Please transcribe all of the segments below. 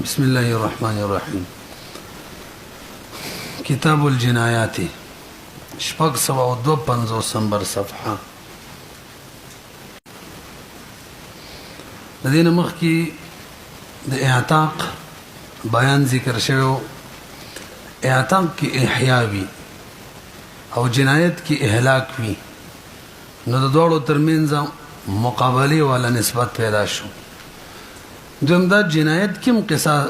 بسم الله الرحمن الرحيم. كتاب الجنايات شپږ سوه او دوه پنځوسم نمبر صفحه. د دې نه مخکې د اعتاق بیان ذکر شوی. اعتاق کې احیا وي او جنایت کې اهلاک وي، نو د دوړو ترمنځ مقابله والا نسبت پیدا شو. دویم دا جنایت کم قصاص،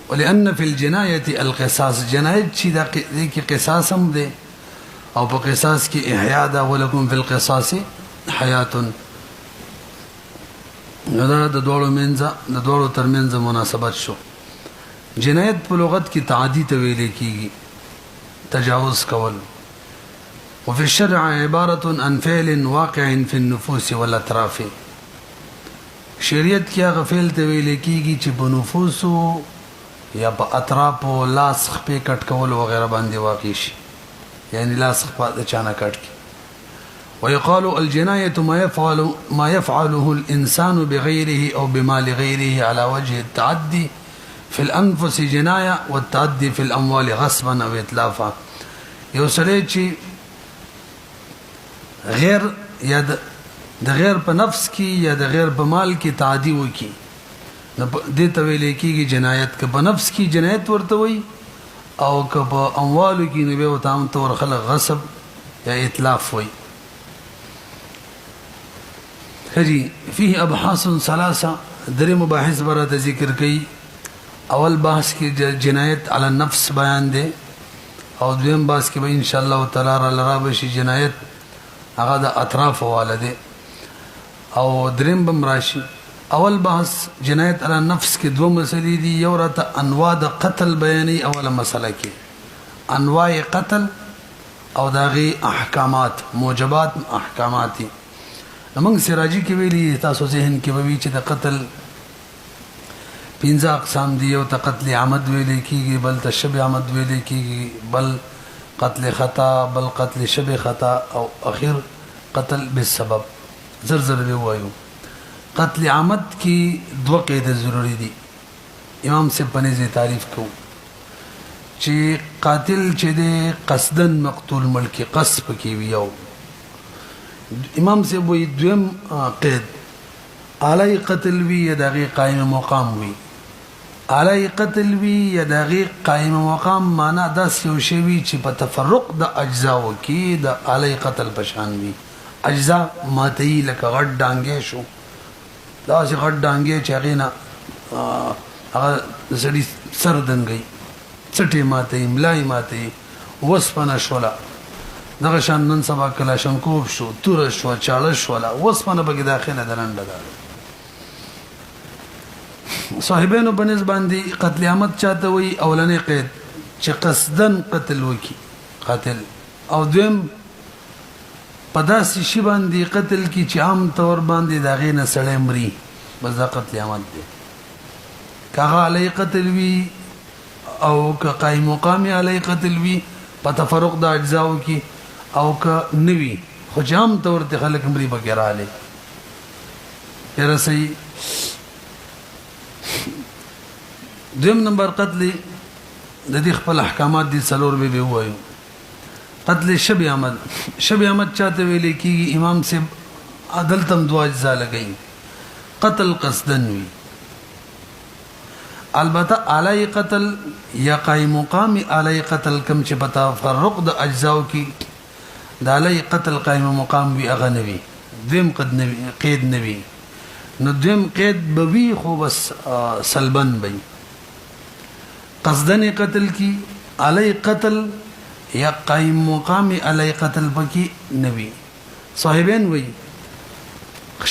ولأن فی الجنایت القصاص، جنایت چې دا کې قصاص هم دی او په قصاص کې احیا ده. ولکم فی القصاص حیات، نو دا د دوړو ترمنځ مناسبت شو. جنایت په لغت کې تعدی ته ویل کېږي، تجاوز کول. وفي الشرع عبارة عن فعل واقع في النفوس والاطراف. شریعت کې هغه فعل ته ویل کېږي چې په نفوسو یا په اطرافو لاس خپې کټ کول وغیرہ باندې واقع شي، یعنی لاس خپې چانه کټ کی. ويقال الجناية ما يفعله الإنسان بغيره أو بمال غيره على وجه التعدي في الأنفس جناية، والتعدي في الأموال غصبا أو إتلافا. یو سړی چې غیر یا د غیر په نفس کې یا د غیر په مال کې تعدی وکي، نو دې ته ویل کېږي جنایت. که په نفس کې جنایت ورته وي او که په اموالو کې نو به ورته عام طور خلک غصب یا اتلاف وي. خجي فيه ابحاث ثلاثه، درې مباحث برته ذکر کړي. اول بحث کې جنایت علی النفس بیان دی، او دویم بحث کې به ان شاء الله تعالی را بشي جنایت هغه د اطراف والا دی، او دریم بم راشي. اول بحث جنایت علی النفس کې دوه مسلې دي. یو راته انواع د قتل بیانې، اوله مسله کې انواع قتل او داغي احکامات، موجبات احکامات. موږ سراجی کې ویلي، تاسو ذهن کې به وي چې د قتل 5 اقسام دي. یو ته قتل عمد ویل کېږي، بل ته شبه عمد ویل کېږي، بل قتل خطا، بل قتل شبه خطا، او اخر قتل بالسبب. زر به وایو. قتل عمد کی دو قید ضروری دي. امام سے پنځه تعریف کو چې قاتل چې د قصدن مقتول ملکی قصب کی ویو. امام سے وی دویم قید علی قتل وی یا دغه قائم مقام وی. علی قتل وی یا دغه قائم مقام معنا داس یو شی وی چې په تفرق د اجزا وکي د علی قتل پشان وی. اجزا ماتی لکه غټ ډانګې شو، دا چې غټ ډانګې چې هغې نه هغه د سړي سر دنګئ، څټې ماتئ، ملای ماتئ، وسپنه شوله. دغه شان نن سبا کلاشنکوف شو، توره شوه، چاړه شوله، وسپنه پکې داخله ده، لنډه ده. صاحبینو په نسبت باندې قتل عمد چاته وایي اولنی قید چې قصدن قتل وکي قاتل، او دویم په داسې شي باندې قتل کی چې عام طور باندې د هغې نه سړی مري، بس دا قتل عمد دی. که هغه علی قتل وي او که قایم مقام علی قتل وي په تفرق د اجزاو کې، او که نه وي خو چې عام طور ته خلک مري پکې راغلی. یاره صحیح. دویم نمبر قتل د دې خپل احکامات دي، څلور به ووایو. قتل شبه عمد. شبه عمد چاته ویل کېږي؟ امام سے عدل تم دو اجزا لګئ. قتل قصدن وي، البته علی قتل یا قائم مقام علی قتل کم چې پتا فرق د اجزاو کې د علی قتل قائم مقام وی هغه نه وي. دویم قید نه وي، نو دویم قید به وي خو بس سلبن وي. قصدن قتل کی علی قتل یا قائم مقام علی قتل پکې نه وي. صاحبین وي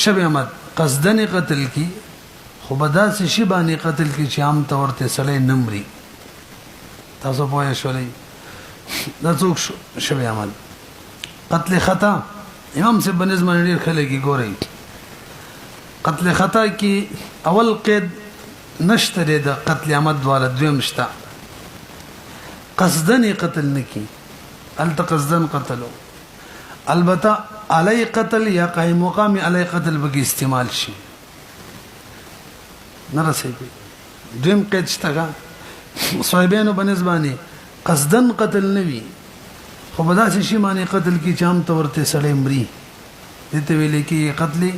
شبه عمد قصدن قتل کی خو به داسې شي باندې قتل کی چې عام طور ته سړی نه مري. تاسو پوه شولئ دا څوک شبه عمد. قتل خطا امام سے بنظم ډېر خلک ګورئ. قتل خطا کې اول قید نشته د قتل عمد والا، دویم شته. قصدن قتل نکی، الته قصدن قتلو. البته علی قتل یا قائم مقام علی قتل بکی استعمال شي. نه رسېږي. دویم قید شته صاحبینو بنسبانی قصدن قتل نوي خو په داسې شي باندې قتل کی چې عام طور ته سړی مري دته ویل کی قتل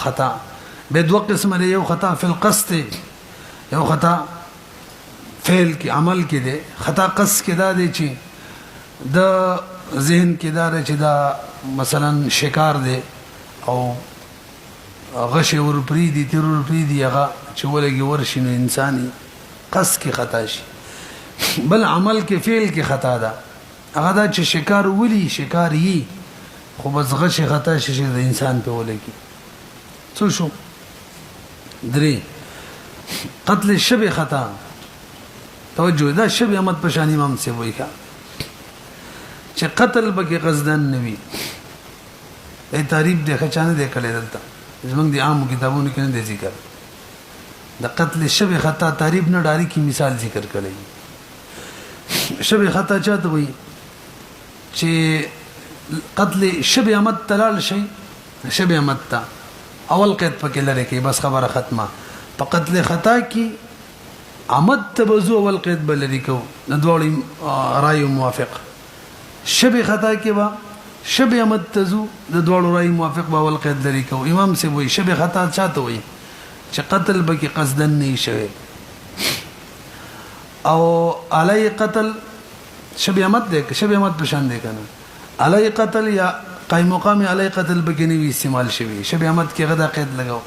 خطا به دوه قسم لري یو خطا فی القصد یو خطا فعل کی عمل کې دی خطا قصد کې دا دی چې د ذهن کې دا چې دا مثلا شکار دی او غش ور پریدي تر ور پریدي هغه چې ولګي ورشنو انساني قصد کې خطا شي بل عمل کې فعل کې خطا ده هغه دا چې شکار ولي شکار یي خو بس غش خطا شي د انسان په ولګي څه شو درې قتل شبه خطا توجه دا شبه امت پشان امام سے وای کا چې قتل بګي قصدن نوي ای تعریف ده خچانه ده کړي دلته زمونږ دي عام کتابونو کې نه دي ذکر د قتل شبه خطا تعریف نه ډاری کی مثال ذکر کړي شبه خطا چاته وي چې قتل شبه امت تلال شي شبه امت تا اول قید پکې لره کې بس خبره ختمه په قتل خطا کې عمد تبزو اول قید بل لري کو ندوړي رای موافق شبه خطا کې با شبه امت تزو د دوړو رای موافق با اول قید لري کو امام سے وای شبه خطا چاته وي چې قتل بکی قصدن نه شوی او علی قتل شبه امت ده شبه امت پشان ده کنه علی قتل یا قائم مقام علی قتل بکی نه وی استعمال شوی شبه امت کې غدا قید لگاو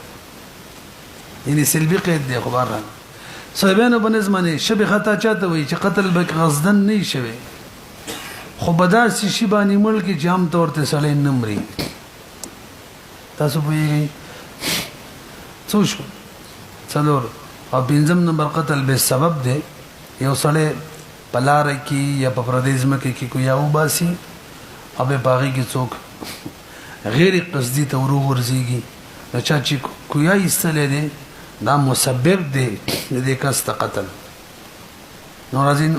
یعنی سلبی قید دی خبر را صاحبانو بنظمانه شبه خطا چاته وي چې قتل بکی قصدن نه شوی خو بداسي شی باندې ملک جام طور ته سړی نمري تاسو په څو شو څلور او پنځم نمبر قتل به سبب دی یو سړی پلار کی یا په پردیس مکه کی کویا وباسي او به باغی کی څوک غیر قصدی ته ورورځيږي چا چې کویا ایستلې دی دا مسبب دی د کس ته قتل نو راځین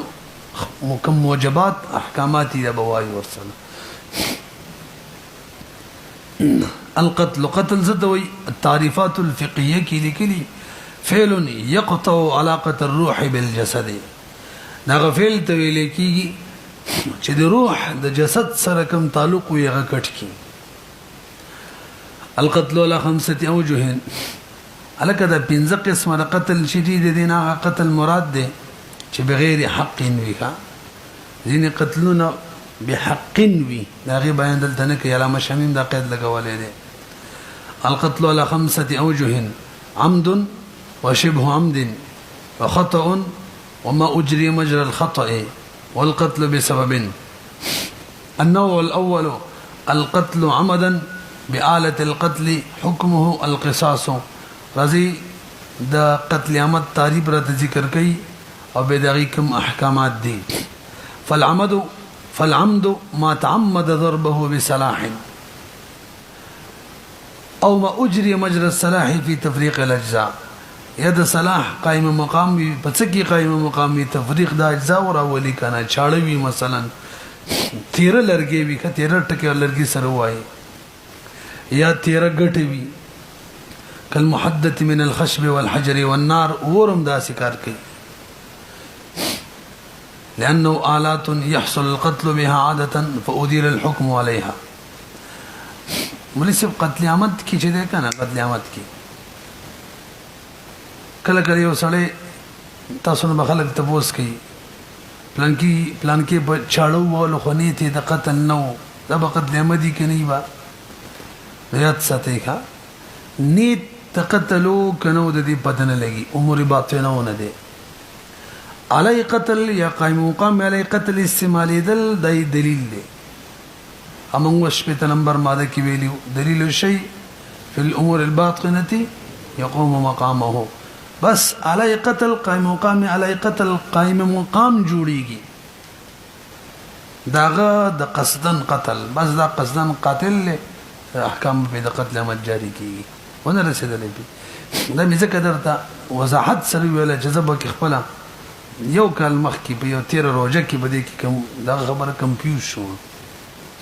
مکم موجبات احکامات دی بوای ورسره القتل قتل زدوي التعريفات الفقهيه کې لیکلي فعل يقطع علاقه الروح بالجسد دا غفل ته ویل کېږي چې د روح د جسد سره کوم تعلق وي هغه کټ کی القتل له خمسه اوجه الکه دا پنځه قسمه قتل شدید دي نه قتل مراد دی چې بغیر حق وي کا ځینې قتلونه بحق وي دا غي بیان دلته نه کوي علامه شمیم دا قید لګولې دي القتل على خمسه اوجه عمد وشبه عمد وخطأ وما اجري مجرى الخطأ والقتل بسبب النوع الاول القتل عمدا بآلة القتل حكمه القصاص رضي دا قتل عمد تعریف را ذکر کوي او به دغه کوم احکامات دي فالعمد ما تعمد ضربه بسلاح او ما اجري مجرى السلاح في تفريق الاجزاء يد سلاح قائم مقام پڅکی قائم مقام تفریق د اجزاء اور اولی کنه چاړوي مثلا تیر لرګي وی ک تیر ټکي لرګي سره وای یا تیر غټوي کل محدث من الخشب والحجر والنار ورم دا سکار کوي لانه آلات يحصل القتل بها عاده فادير الحكم عليها مناسب قتل عمد کی چې ده کنه قتل عمد کی کله کله یو سړی تاسو نه خلک تبوس کوي پلان کې چاړو ول خونی ته د قتل نو د قتل عمدی کې نه با یاد ساتي ښا نیت تقتلوا کنو د دې بدن لګي امور باطنه نه ده علی قتل یا قائم مقام علی قتل استعمال دل دای دلیل دی امون شپته نمبر ماده کې ویلو دلیل شی فی الامور الباطنه يقوم مقامه بس علی قتل قائم مقام علی قتل قائم مقام جوړیږي داغه د قصدن قتل بس دا قصدن قاتل احکام په د قتل عمد جاری کیږي ونه رسیدلې دا مې ځکه درته وضاحت سره ویل جذب کې خپل یو کال مخ کې په یو تیر روزه کې بده کې کوم دا خبره کمپیوز شو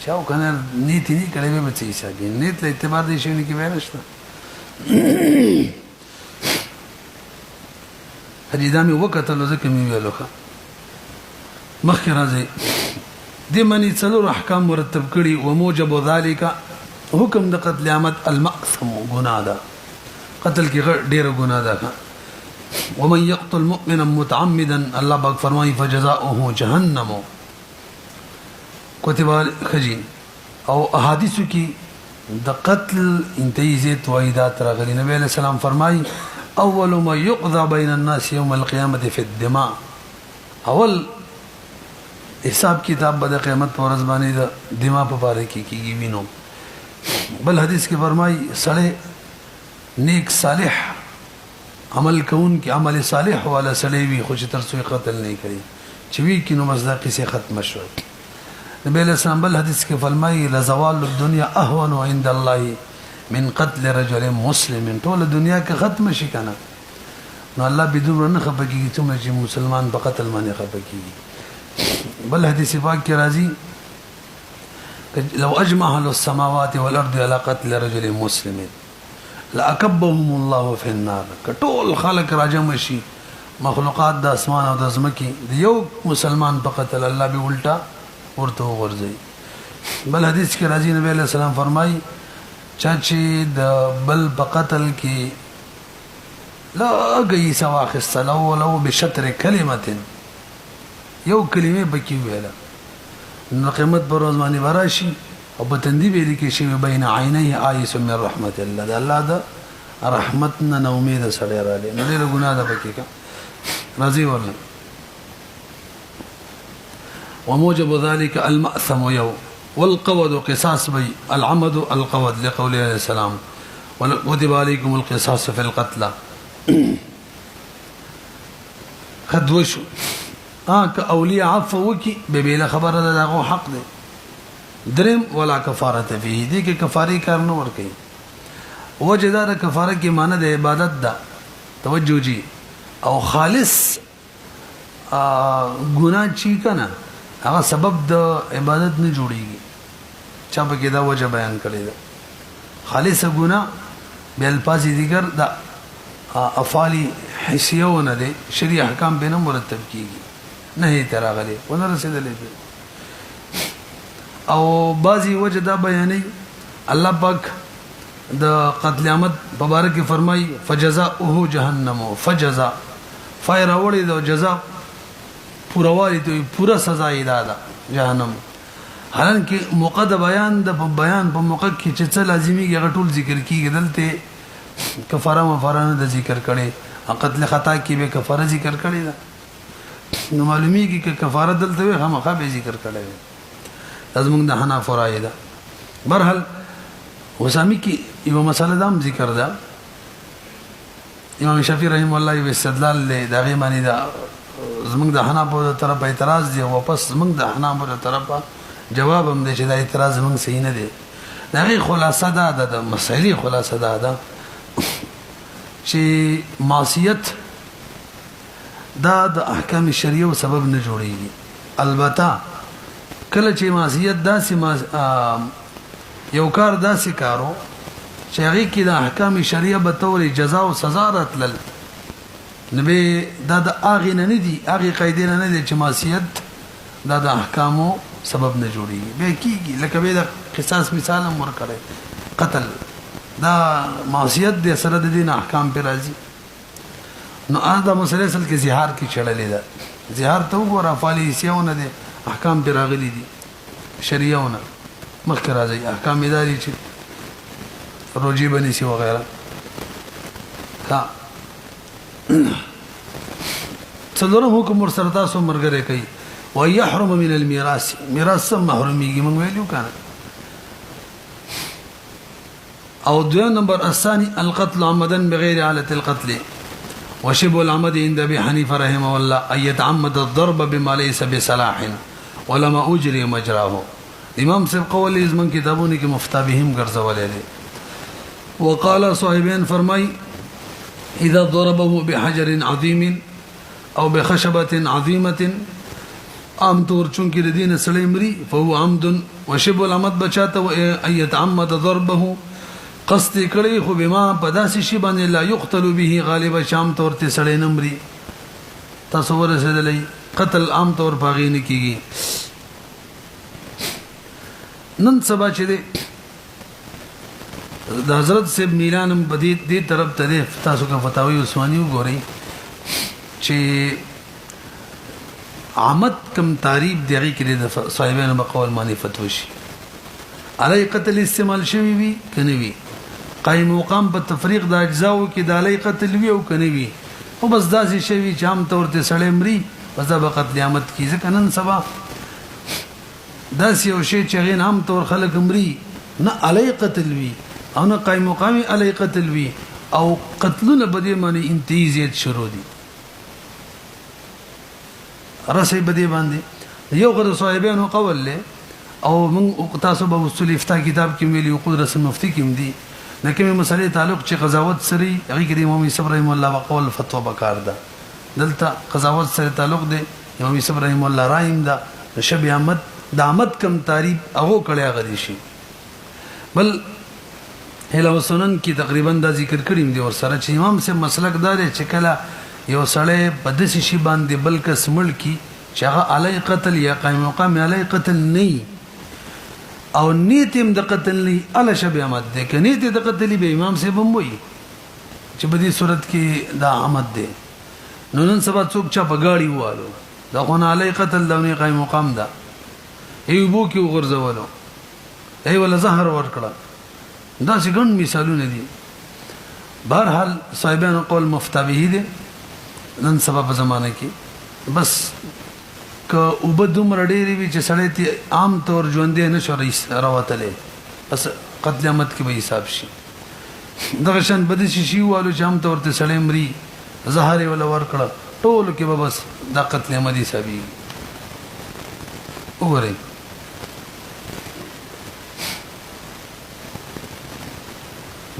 شاو کنه نیت نه کړې به څه حساب نیت له اعتبار دې شي نه کې وینښت حجي دا مې وکتل ځکه مې ویلو ښه مخکې راځي دې منی څلور احکام مرتب کړي وموجب ذلك حکم د قتل عامد المأثم ګناه ده قتل کې ډېر ګناه ده ومن يقتل مؤمنا متعمدا الله پاک فرمایي فجزاؤه جهنم كتب خجي او احادیث کې د قتل انتهیزت وایدات راغلي نبی علیہ السلام فرمایي اول ما يقضى بين الناس يوم القيامه في الدماء اول حساب کتاب به د قیامت پر ورځ باندې د دماء په باره کې کیږي وینو بل حدیث کې فرمایي سړی نیک صالح عمل کون کې عمل صالح والا سړی وي خو چې تر څو قتل نه کوي چې وی کینو مصداقي سي ختم شو نبی علیہ السلام بل حدیث کې فرمایي لزوال الدنيا اهون عند الله من قتل رجل مسلم ټول دنیا کې ختم شي کنه نو الله بدون نه خپګي چې مسلمان په قتل باندې خپګي بل حدیث پاک کې راځي لو اجمع اهل السماوات والارض على قتل رجل مسلم لاكبهم الله في النار کټول خلق راجم شي مخلوقات د اسمان او د زمکي د یو مسلمان په قتل الله به الټا ورته ورځي بل حدیث کې راځي نبی علیہ السلام فرمایي چې د بل په قتل کې لا غي سوا خصلو ولو بشطر كلمه یو کلمه بکی ویلا نو قیامت پر ورځ باندې وراشي او په تندې ویل کې شی بین عینیه آیس من رحمت الله د الله د رحمتنا نو امید سره را لې نو له ګناه ده پکې کا راضي ورنه وموجب ذلك المأثم يوم والقود قصاص بي العمد القود لقول عليه السلام وكتب عليكم القصاص في القتلى خدوشو که اولیاء عفو وکي به بلا خبره ده دغه حق دی درم ولا کفاره فيه دي کې کفاره کار نه ور کوي وجدار کفاره کې معنی د عبادت ده توجه جی او خالص ګناه چی کنه هغه سبب د عبادت نه جوړیږي چا په کې دا وجه بیان کړی ده خالص ګناه به الفاظ دیگر د افعال حسیونه دي شریع احکام به نه مرتب کیږي نه تراغلي ونه رسیدلې او بعضی وجه دا بیانې الله پاک د قتل عامد مبارک فرمای فجزاؤه جهنم فجزاء فایر وړي د جزاء پوروالي ته پورا سزا یې ده جهنم حالانکه موقع د بیان د بیان په موقع کې چې څه لازمي هغه ټول ذکر کیږي دلته کفاره مفرانه د ذکر کړي قتل خطا کې به کفاره ذکر کړي ده نو معلومیږي چې کفاره دلته وي خامخا به ذکر کړي لازم د حنا فرایده برحال وسامی کې یو مسله دام ذکر ده امام شافعي رحم الله یو استدلال له دغه معنی ده زمونږ د حنا په طرف اعتراض دی واپس زمونږ د حنا په طرف جواب هم دی چې دا اعتراض زمونږ صحیح نه دی دغه خلاصه ده د مسایلې خلاصه ده چې معصیت دا د احکام شریعه سبب نه جوړیږي البته کله چې معصیت داسې یو کار داسې کارو چې هغه کې د احکام شریعه به تور جزاء او سزا راتلل نبی دا د اغه نه دي اغه قاعده نه دي چې معصیت دا د احکامو سبب نه جوړیږي به کیږي لکه به د قصاص مثال هم ورکړي قتل دا معصیت د سره د دین احکام پر راځي نو دا مسله اصل کې زهار کې چړلې ده زهار ته وګوره فالیسیونه دي احکام پر راغلي دي شریعهونه مخکې راځي احکام اداري چې روجي بني سي وغيرها کا څلورم حکم ورسره تاسو مرګره کوي ويحرم من الميراث میراث سم محروميږي مونږ ویلو کنه او دو نمبر الثاني القتل عمدا بغير آلة القتل وشبه العمد عند ابي حنيفه رحمه الله ان يتعمد الضرب بما ليس بصلاح ولما اجري مجراه امام صاحب قول من کتابونه کې مفتا بهم ګرځولې دي وقال صاحبين فرمای اذا ضربه بحجر عظيم او بخشبه عظيمه ام تور چونکې د دین سړی مري فهو عمد وشبه العمد بچاته ان يتعمد ضربه قصد کړي خو بما پداسي شی باندې لا يقتل به غالب شام تور ته سړی نمري تاسو ورسېدلی قتل عام طور په هغې نه کېږي نن سبا چې دی د حضرت صاحب میلان هم په دې طرف ته دی تاسو که فتاوی عثماني وګورئ چې عامت کم تعریف دی هغې کې د صاحبانو په قول باندې فتوی شي علی قتل استعمال شوي وي که نه وي قایم مقام په تفریق د اجزاو کې د علی قتل وي او که نه وي خو بس داسې شوي چې عام طور ته سړی مري بس دا به قتل عامت کي ځکه نن سبا داسې یو شی چې هغې نه عام طور خلک مري نه علی قتل وي او نه قایم مقام علی قتل وي او قتلونه په دې باندې انتهایی زیات شروع دي رسې په دې باندې یو غره صاحبانو قول له او موږ تاسو به اصول افتا کتاب کې ویلي قدرت المفتی کې دي نه کومه مسلې تعلق چې قضاوت سری هغه کې امام یوسف رحم الله وقول فتوا بکار ده دلته قضاوت سره تعلق دی امام یوسف رحم الله رایم ده شب احمد د احمد کم تعریف هغه کړي غری شي بل هله وسنن کې تقریبا دا ذکر کړیم دی ور سره چې امام سے مسلک دار چې کله یو سړی په داسې شي باندې بلکې سمل کی چې هغه علی قتل یا قائم مقام علی قتل نه او نیتم د قتل نه ال شب احمد ده ک نیت د قتل به امام سے بموي چې په دې صورت کې دا احمد ده نو نن سبا څوک چا بغاړي والو دا خو نه علی قتل دا نه قائم مقام ده ایوبو کې وغورځولو ای ولا زهر ورکړه دا څنګه مثالونه دي بهرحال صاحبانو قول مفتبه دي نن سبا په زمانه کې بس که وبدوم رډېری وی چې سړی ته عام طور ژوندې نه شو راوتلې بس قتل عامت کې به حساب شي دغه شان بد شي والو چې عام طور ته سړی مري زهر ولا ورکړه ټول کې به بس دا قتل عامت حسابي وګورئ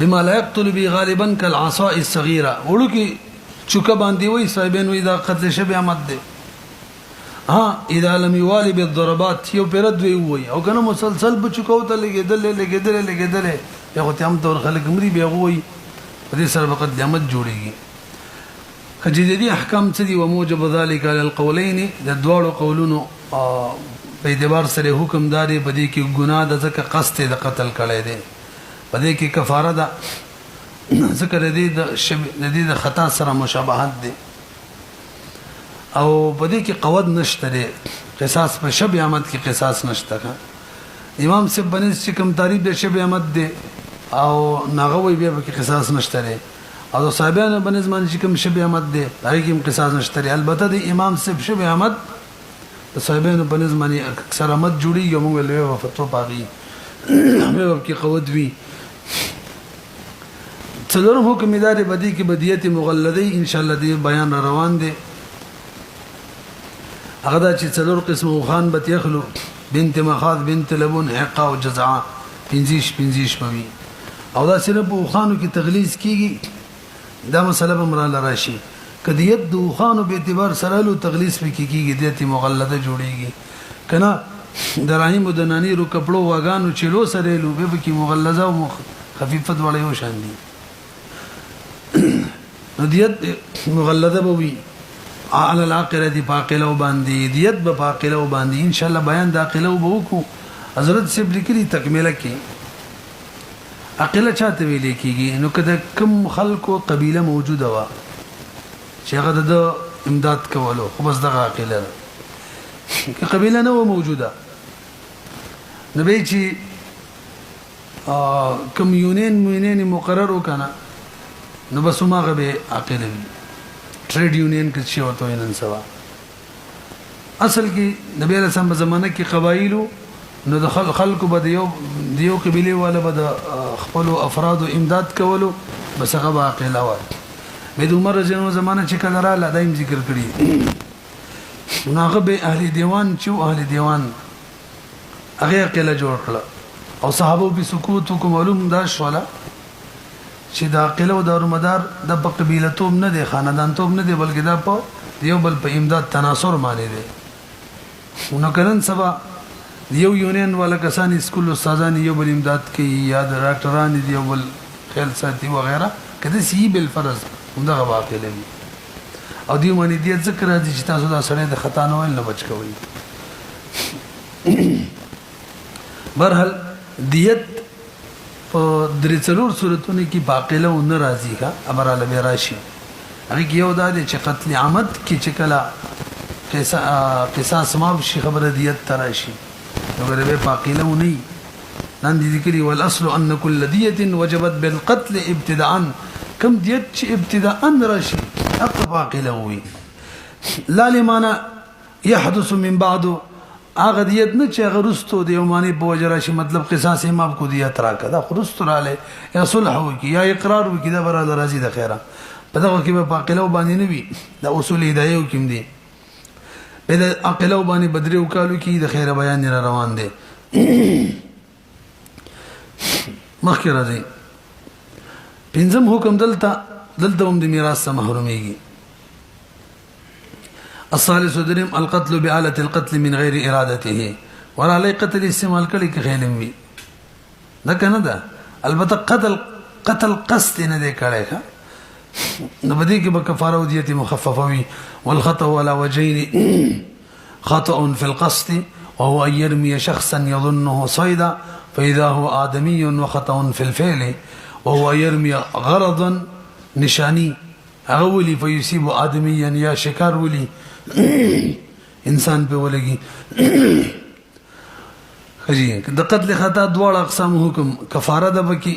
بما لا يقتل به غالبا كالعصاء الصغيره وړو کې چوکه باندې وای صاحبین وای دا قتل شب احمد ده ها اذا لم يوالي بالضربات یو پرد وی او کنه مسلسل بچکو ته لګیدل یو ته هم تور خلک مري بیا وای په دې سره وخت قیامت جوړيږي کجدي احکام څه دي وموجب ذلك على القولين د دوړو قولونو په اعتبار سره حکم داري په دې کې ګناه د ځکه قصد د قتل کړي دي په دې کې کفاره ده ذکر دې د خطا سره مشابهت دي او په دې کې قود نشته دي قصاص په شب احمد کې قصاص نشته امام سب بنس چې کوم تعریف د شب احمد دي او ناغوي بیا په کې قصاص نشته دي او صاحبانو بنس باندې چې کوم شب احمد دي هغه کې قصاص نشته دي البته د امام سب شب احمد د صاحبانو بنس باندې اکثر احمد جوړي موږ له فتوا پاغي همه کې قود وی څلورم حکم ادارې بدی کې بدیت مغلظه ان شاء الله دې بیان روان دي هغه دا چې څلور قسم خان بت يخلو بنت مخاض بنت لبون حقه او جزعه پنځیش پوي او دا سره په خانو کې تغلیظ کیږي دا مسله به مرال راشي کدیت دو خانو به اعتبار سره له تغلیظ په کیږي دیت مغلظه جوړيږي کنه دراهم ودنانی رو کپړو واغانو چلو سره له به کې مغلظه او خفیفت وړي او شان دي دیت مغلظه به وي على العاقله دي باقله وباندي دیت به باقله وباندي ان شاء الله بیان داخله وبوکو حضرت سے لیکلي تکمیله کې عقله چاته ویل کېږي نو کده کم خلکو قبيله موجوده وا چې هغه د امداد کولو خو بس دغه عقله کې قبيله نه و موجوده نو به چې کم یونین مقرر وکنه نو بس ماغه به عقله وي ټریډ یونین کې څه وته نن سوا اصل کې نبی رسول الله زمانه کې قبایلو نو د خلکو به دیو قبيله ولا به خپل افراد امداد کولو بس هغه عقله و به عمر جنو زمانه چې کله را لدایم ذکر کړی ناغه به اهل دیوان چې اهل دیوان هغه عقله جوړ کړه او صحابه به سکوت کوم معلوم دا شواله چې دا عقله او دارمدار د قبيله توب نه دی خاندان توب نه دی بلکې دا په یو بل په امداد تناصر معنی دی نو کلن سبا یو یونین والا کسان اسکول استادان یو بل امداد کوي یا د ډاکټران دی یو بل خیال ساتي وغیرہ کله سی بل فرض همدا عقله وي او دی باندې دیت ذکر راځي چې تاسو دا سره د خطا نه ویل نه بچ کوئ. برحال دیت په درې څلور صورتونو کې باقیله و نه راځي کا امراله به راشي. هغه کې یو دا دی چې قتل عمد کې چې کله قصاص ما شي خبره دیت تراشي نو به باقیله و نه نن دي ذکري والاصل ان كل ديه وجبت بالقتل ابتداء كم دیت چې ابتداء راشي حق باقیله وي لا لمانا يحدث من بعد اغه دیت نه چې غرستو د یومانی په وجه راشي مطلب قصاص امام کو دیت راکړه دا خرست رااله یا صلح وکي یا اقرار وکي دا براله راضي د خیره په دغه کې به باقیله باندې نه وي دا اصول هدايه وکم دي په د عقله باندې بدري وکالو کې د خیره بیان نه روان دي. مخکې راځي پنځم حکم دلته هم د میراث څخه محروميږي. الثالث دریم القتل بآلة القتل من غير ارادته ولا لي قتل استعمال کړي کې خیلم وي دا کنه دا البته قتل قصد نه دی کړی ښه نو بدی کې به کفاره او دیت مخففه وي. والخطأ على وجهين خطأ في القصد وهو ان يرمي شخصا يظنه صيدا فاذا هو آدمي وخطأ في الفعل وهو ان يرمي غرضا نشاني اغولي فيصيب آدميا يا شکار ولي انسان په ولګي. خجي د قتل خطا دواړه اقسام حکم کفاره ده بکی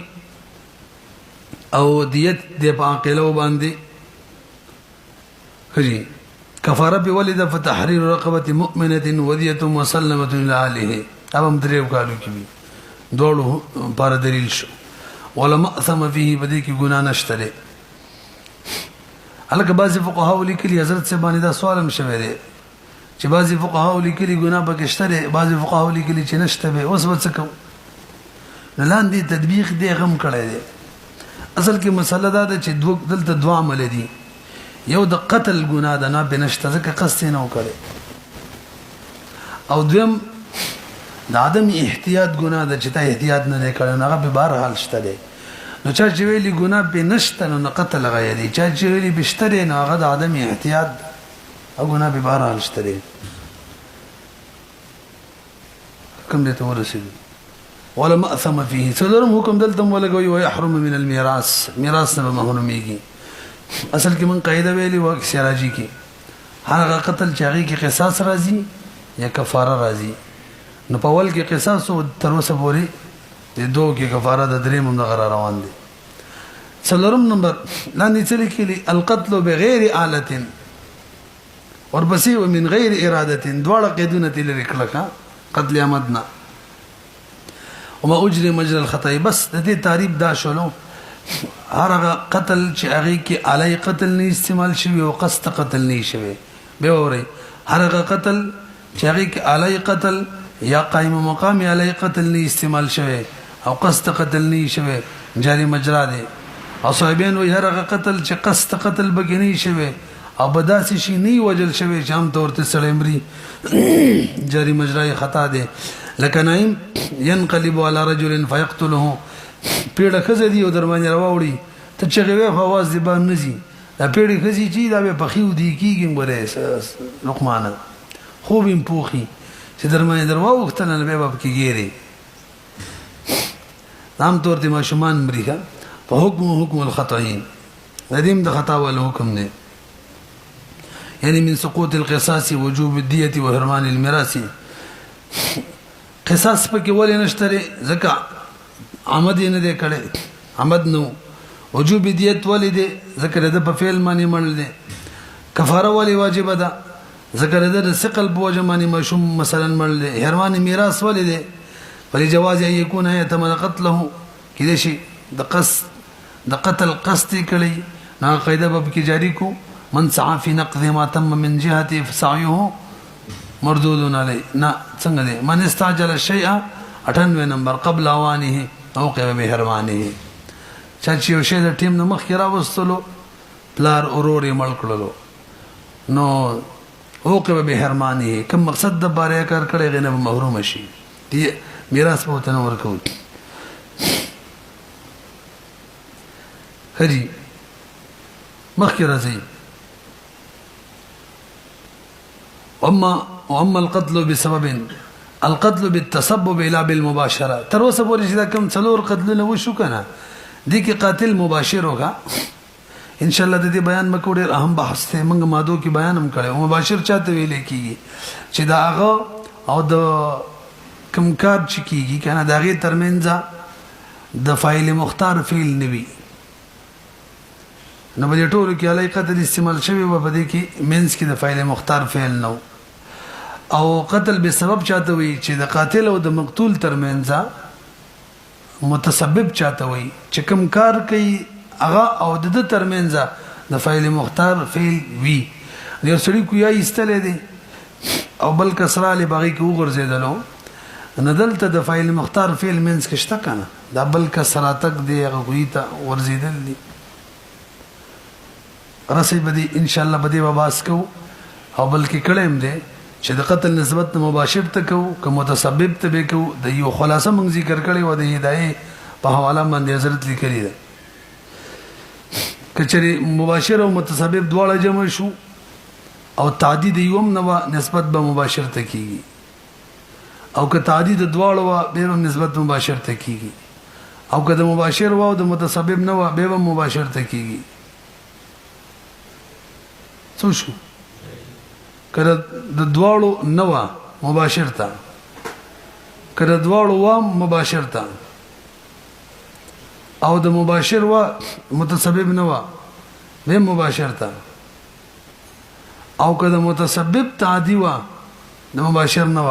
او دیت د عاقله باندې. خجي کفاره په ولید فتحرير رقبه مؤمنه وديه مسلمه الى اهله ابم دریو کالو کې دوړو پر دلیل شو ولا مأثم فيه بدی کې ګنا نشته. الکه بعضی فقها لیکلي حضرت سے باندې دا سوال هم شوی دی چې بعضی فقها لیکلي ګناه پکې شته بعضی فقها لیکلي چې نشته به اوس وڅکو نه لاندې تطبیق دی غم کړی دی. اصل کې مسله دا ده چې دلته دوه عمل دي یو د قتل ګناه ده نه بنشته ځکه قصد نه وکړي او دویم د عدم احتیاط ګناه ده چې تا احتیاط نه کړی هغه به بهر حال شته دی. نو چا چې ویلي ګناه به نشته نو قتل غیري چا چې ویلي بشتره نو هغه د عدم احتیاط او ګناه به بهر حال شته دی. کوم دې ته ورسېږي ولا مأثم فيه څلورم حکم دلته ولګوي ويحرم من الميراث میراث نه محروميږي. اصل کې من قاعده ویلي و سراجي کې هغه قتل چې هغه کې قصاص راځي یا کفاره راځي نو په ول کې قصاص او تر اوسه پورې د دوه کې کفاره د درې مونږ روان دي. څلورم نمبر لاندې څه لیکلي القتل بغیر آلة ورپسې ومن غیر اراده دواړه قیدونه تل لیکلکا قتل عمدنا وما اجري مجرى الخطا بس د دې تعریف دا شولو هرغه قتل چې هغه کې علی قتل نه استعمال شوی او قصد قتل نه شوی به وره هرغه قتل چې هغه کې علی قتل یا قائم مقام علی قتل نه استعمال شوی او قصد قتل نه شوی جاری مجرا دی. او صاحبین وی هرغه قتل چې قصد قتل بګنی شوی او بداسي شي نه وجل شوی جام تور ته سړیمري جاری مجرا خطا دی. لکه نایم ينقلب على رجل فيقتله پیړه خزه دی او درمانه راوړي ته چې غوې فواز دی باندې نزي دا پیړه خزي چې دا به پخیو دی کیږي غره لقمانه خوب im پوخي چې درمانه دروا وختنه به باب کیږي عام طور ته ماشومان امریکا په حکم الخطئين ندیم د خطا ول حکم نه یعنی من سقوط القصاص وجوب الديه وحرمان الميراث. قصاص پکې ولې نشته ځکه عمد نه دی کړي عمد نو وجوب دیت ولې دی ذکر ده په فعل باندې مړل دي. کفاره ولې واجب ده ذکر ده د ثقل په وجه باندې مشوم مثلا مړل دي. حرمان میراث ولې دی ولې جواز یکون یتم قتله کله شي د قتل قصد کړي نه قاعده به کې جاری کو من سعى في نقض ما تم من جهته فسعيه مردود علی نه څنګه دی من استعجل الشيء 98 نمبر قبل اوانه اوقع بحرمانه چې یو شی د ټیم نه مخ کې راوستلو پلار اوروري مړ کړلو نو اوقع بحرمانه کوم مقصد د باره کار کړي غنه محروم شي دی میراث په تنه ورکو. خري مخ کې راځي واما القتل بسبب القتل بالتسبب لا بالمباشره. تر اوسه پورې چې دا کوم څلور قتلونه وشو کنه دي کې قاتل مباشر ہوگا ان شاء الله. د دې بیان مکو ډېر اهم بحث ته موږ مادو کې بیان هم کړو. مباشر چاته ویل کیږي چې دا هغه او د کوم کار چې کیږي کنه دا غي ترمنځ د فاعل مختار فعل نوي نو بل ټول کې علی قتل استعمال شوی و په دې کې مینس کې د فاعل مختار فعل نو. او قتل به سبب چاته وي چې د قاتل او د مقتول ترمنځ متسبب چاته وي چې کوم کار کوي هغه او د ترمنځ د فاعل مختار فعل وي. یو سړی کو یا استلې دي او بل کسره له باغی کې وګرځیدلو ندلته د فاعل مختار فعل مینس کې شته کنه دا بل کسره تک دی هغه کوي ته ورزیدل دي رسي بدی ان شاء الله بدی وباس کو او بلکې کلم دی چې د قتل نسبت مباشر ته کو که متسبب ته به کو د یو خلاصه مونږ ذکر کړي و د هدايه په حواله باندې حضرت لیکلي ده. کچري مباشر او متسبب دواړه جمع شو او تعدید یوم نو نسبت به مباشر ته کیږي او که تعدید دواړه و به نسبت مباشر ته کیږي او که د مباشر و او د متسبب نو به مباشر ته کیږي. څه شو کله د دواړو نو مباشر ته کله دواړو و مباشر ته او د مباشر و متسبب نو به مباشر ته او کله متسبب تعدی و د مباشر نو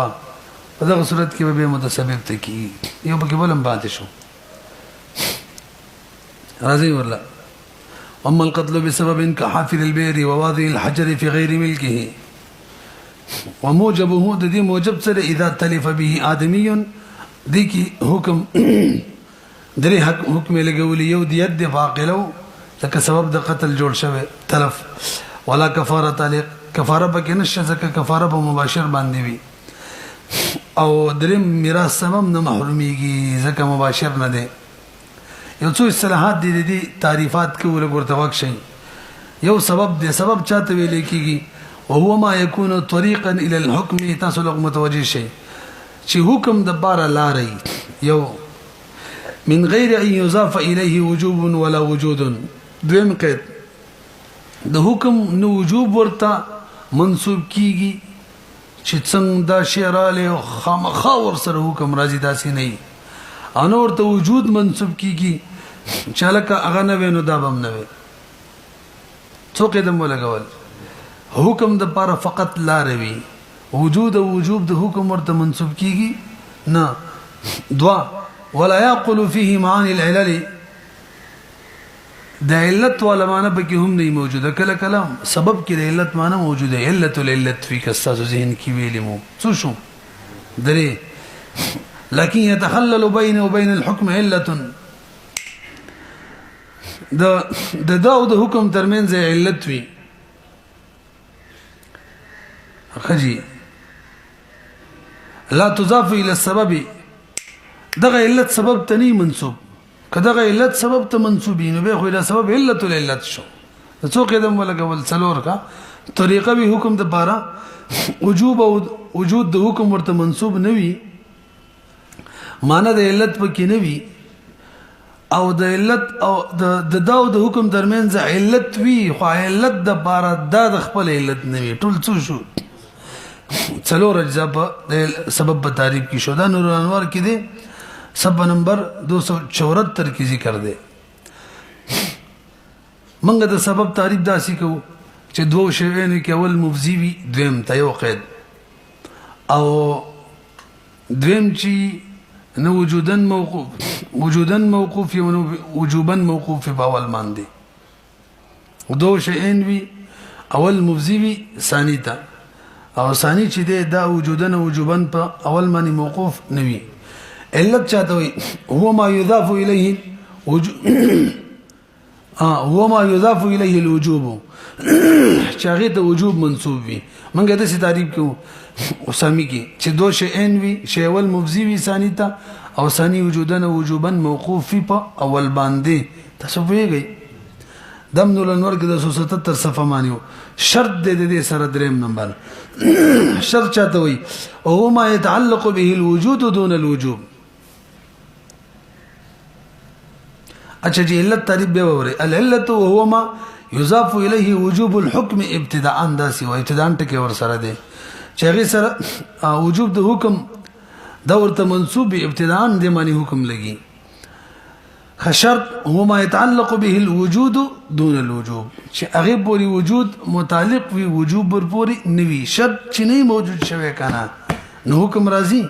په دغه صورت کې به متسبب ته کی یو په کې بلم پاتې شو. راځي ورلا اما القتل بسبب كحافر البئر وواضع الحجر في غير ملكه وموجبه د دې موجب سره اذا تلف به ادمي دي کی حکم درې حکم لګولي یو دیت د فاقلو لکه سبب د قتل جوړ شوی تلف ولا کفاره تعلق کفاره پکې نشه ځکه کفاره په مباشر باندې وي او درې میراث سبب نه محروميږي ځکه مباشر نه دی. یو څو اصطلاحات دي تعریفات کې ورته وښي. یو سبب دی سبب چاته ویل کیږي وهو ما يكون طريقا الى الحكم تاسو متوجه شي چې حکم د بار لاري یو من غیر ان يضاف اليه وجوب ولا وجود. دویم قید د حکم نو وجوب ورته منسوب کیږي چې څنګه دا شعراله خامخا ور سره حکم راځي داسې نه او نو ورته وجود منسوب کیږي چالک هغه نه وینو دا بم نه وي څو قدم ولګول حکم د پر فقط لا روي وجود او وجوب د حکم ورته منسوب کیږي نه. دوا ولا يقل فيه معاني العلل د علت ولا معنی به هم نه موجوده کله کلام سبب کې د علت معنی موجوده علت العلت فی کساز ذهن کې ویلمو څه شو درې لكن يتخلل بينه وبين الحكم علة د داود حکم ترمنځ علت وی خجي لا تضاف الى السبب دغه علت سبب تني منسوب کداغه علت سبب ته منسوبین به خو له سبب علت العلت شو څو قدم ولګول څلور کا طریقه به حکم د بارا وجوب او وجود د حکم ورته منسوب نوي معنی د علت پکې نوي او د علت او د داود حکم درمنځ علت وی خو علت د بارا د خپل علت نوي ټول څه شو څلور اجزا په سبب په تعریف کې شو دا نور انوار کې دي سب نمبر 274 کې ذکر دی. منګه د سبب تعریف داسې کو چې دوه شیانو کې اول مفضی وي دویم ته یو قید او دویم چې نو وجودن موقوف یو وجوبا موقوف په اول باندې دوه شیان وي اول مفضی وي ثانی ته او ثانی چې دا وجودن وجوبا په اول باندې موقوف نوي. علت چاته وي هو ما يضاف اليه هو ما يضاف اليه الوجوب چاغه ته وجوب منسوب وي. منګه د تعریف کو اسامي کې چې دو شیئن وي شی اول مفضی وي ثانی ته او ثانی وجودن وجوبا موقوف په اول باندې تاسو ویږي دم الانور کې 277 صفحه مانیو شرط دې سره دریم نمبر شرط چاته وي او ما يتعلق به الوجود دون الوجوب. اچھا جی علت تعریف به وره العلت وهو ما يضاف اليه وجوب الحكم ابتداء داسي و ابتداء ټکی ور سره دی چې هغه سره وجوب د حکم دا ورته منسوب ابتداء د معنی حکم لګي. شرط هو ما يتعلق به الوجود دون الوجوب چې هغه پوری وجود متعلق وي وجوب ور پوری نوي شرط چې نه موجود شوی کنه نو حکم راځي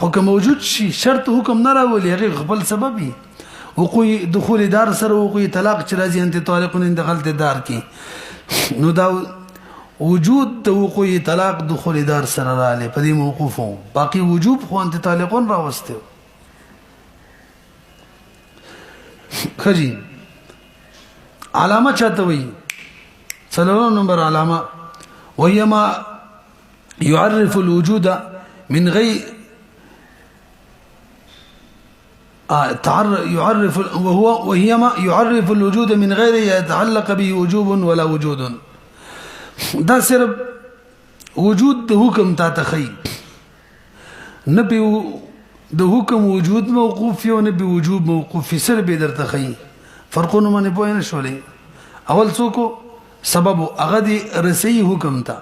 حکم موجود شي شرط حکم نه راولي هغه خپل سبب وي وقوع دخول دار سره وقوع طلاق چې راځي انت طالقون دخلت دار کی نو دا وجود د وقوع طلاق دخول دار سره رااله په دې موقوفو باقي وجوب خو انت طالقون راوسته. خجی علامه چاته وي څلورم نمبر علامه وهي ما يعرف الوجود من غير يعرف وهي ما يعرف الوجود من غير يتعلق به وجوب ولا وجود. دا صرف وجود د حکم تا تخي نبي د حکم وجود موقوف یو نه به وجوب موقوف سره به درته خي فرقونه باندې پوه نه شولې. اول څوک سبب هغه دی رسي حکم ته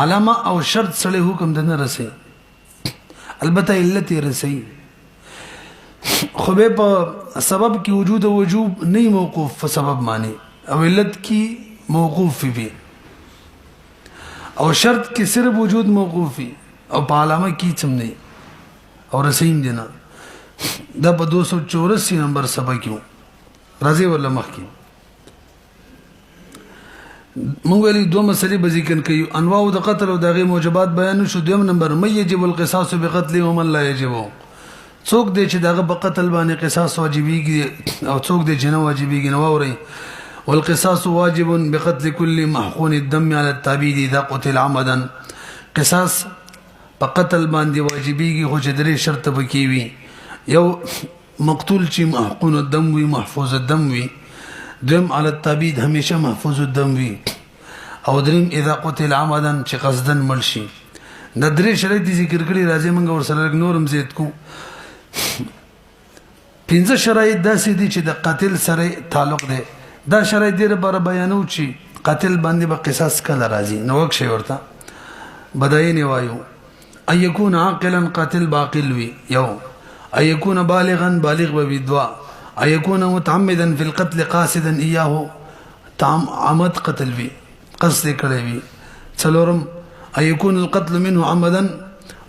علامه او شرط سره حکم ته نه رسي البته علت رسي خو به په سبب کې وجود او وجوب نه موقوف په سبب معنی او علت کې موقوف وي او شرط کې صرف وجود موقوف وي او په علامه کې څم نه اور رسیم دینا دا په 284 نمبر صفحه کې راځي ولا مخ کې موږ ویلي دوه مسلې به ذکر کوي انواع د قتل او دغه موجبات بیان شو. دویم نمبر مې یجب القصاص بقتل ومن لا يجب څوک دی چې دغه په قتل باندې قصاص واجبېږي او څوک دی چې نه واجبېږي نو اوري والقصاص واجب بقتل كل محقون الدم على التعبيد اذا قتل عمدا قصاص په قتل باندې واجبېږي خو چې درې شرط پکې وي یو مقتول چې محقون الدم وي محفوظ الدم وي دویم على التعبيد همیشه محفوظ الدم وي او دریم اذا قتل عمدا چې قصدن مړ شي. دا درې شرایط ذکر کړي راځي موږ ورسره نورم زیات کو. 15 شرایط داسې دي چې د قاتل سره تعلق دی. دا شرایط ډېر بار بیانو چې قاتل باندې به قصاص کله راځي نو وک شي ورته بدايه نه وایو ان يكون عاقلا قاتل باقل وي يو ان يكون بالغا بالغ بدوا ان يكون متعمدا في القتل قاصدا اياه عمد قتل وي قصد کړی وي. څلورم ان يكون القتل منه عمدا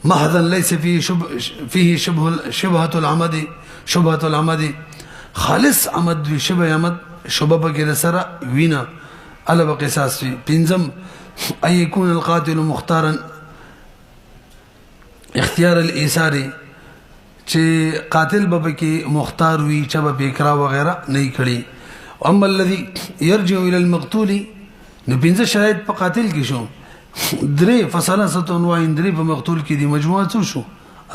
محضا ليس فيه شبهة العمد خالص عمد وي شبه عمد شبه بغیر سره وینا الا بقصاص وي. پنځم ان يكون القاتل مختارا اختیار الايثار چې قاتل به کې مختار وي چې به اقرا وغیرہ نه کړي. اما الذي يرجع الى المقتول نو 15 شرایط په قاتل کې شو درې فصله ستون وای درې په مقتول کې دي مجموعه څه شو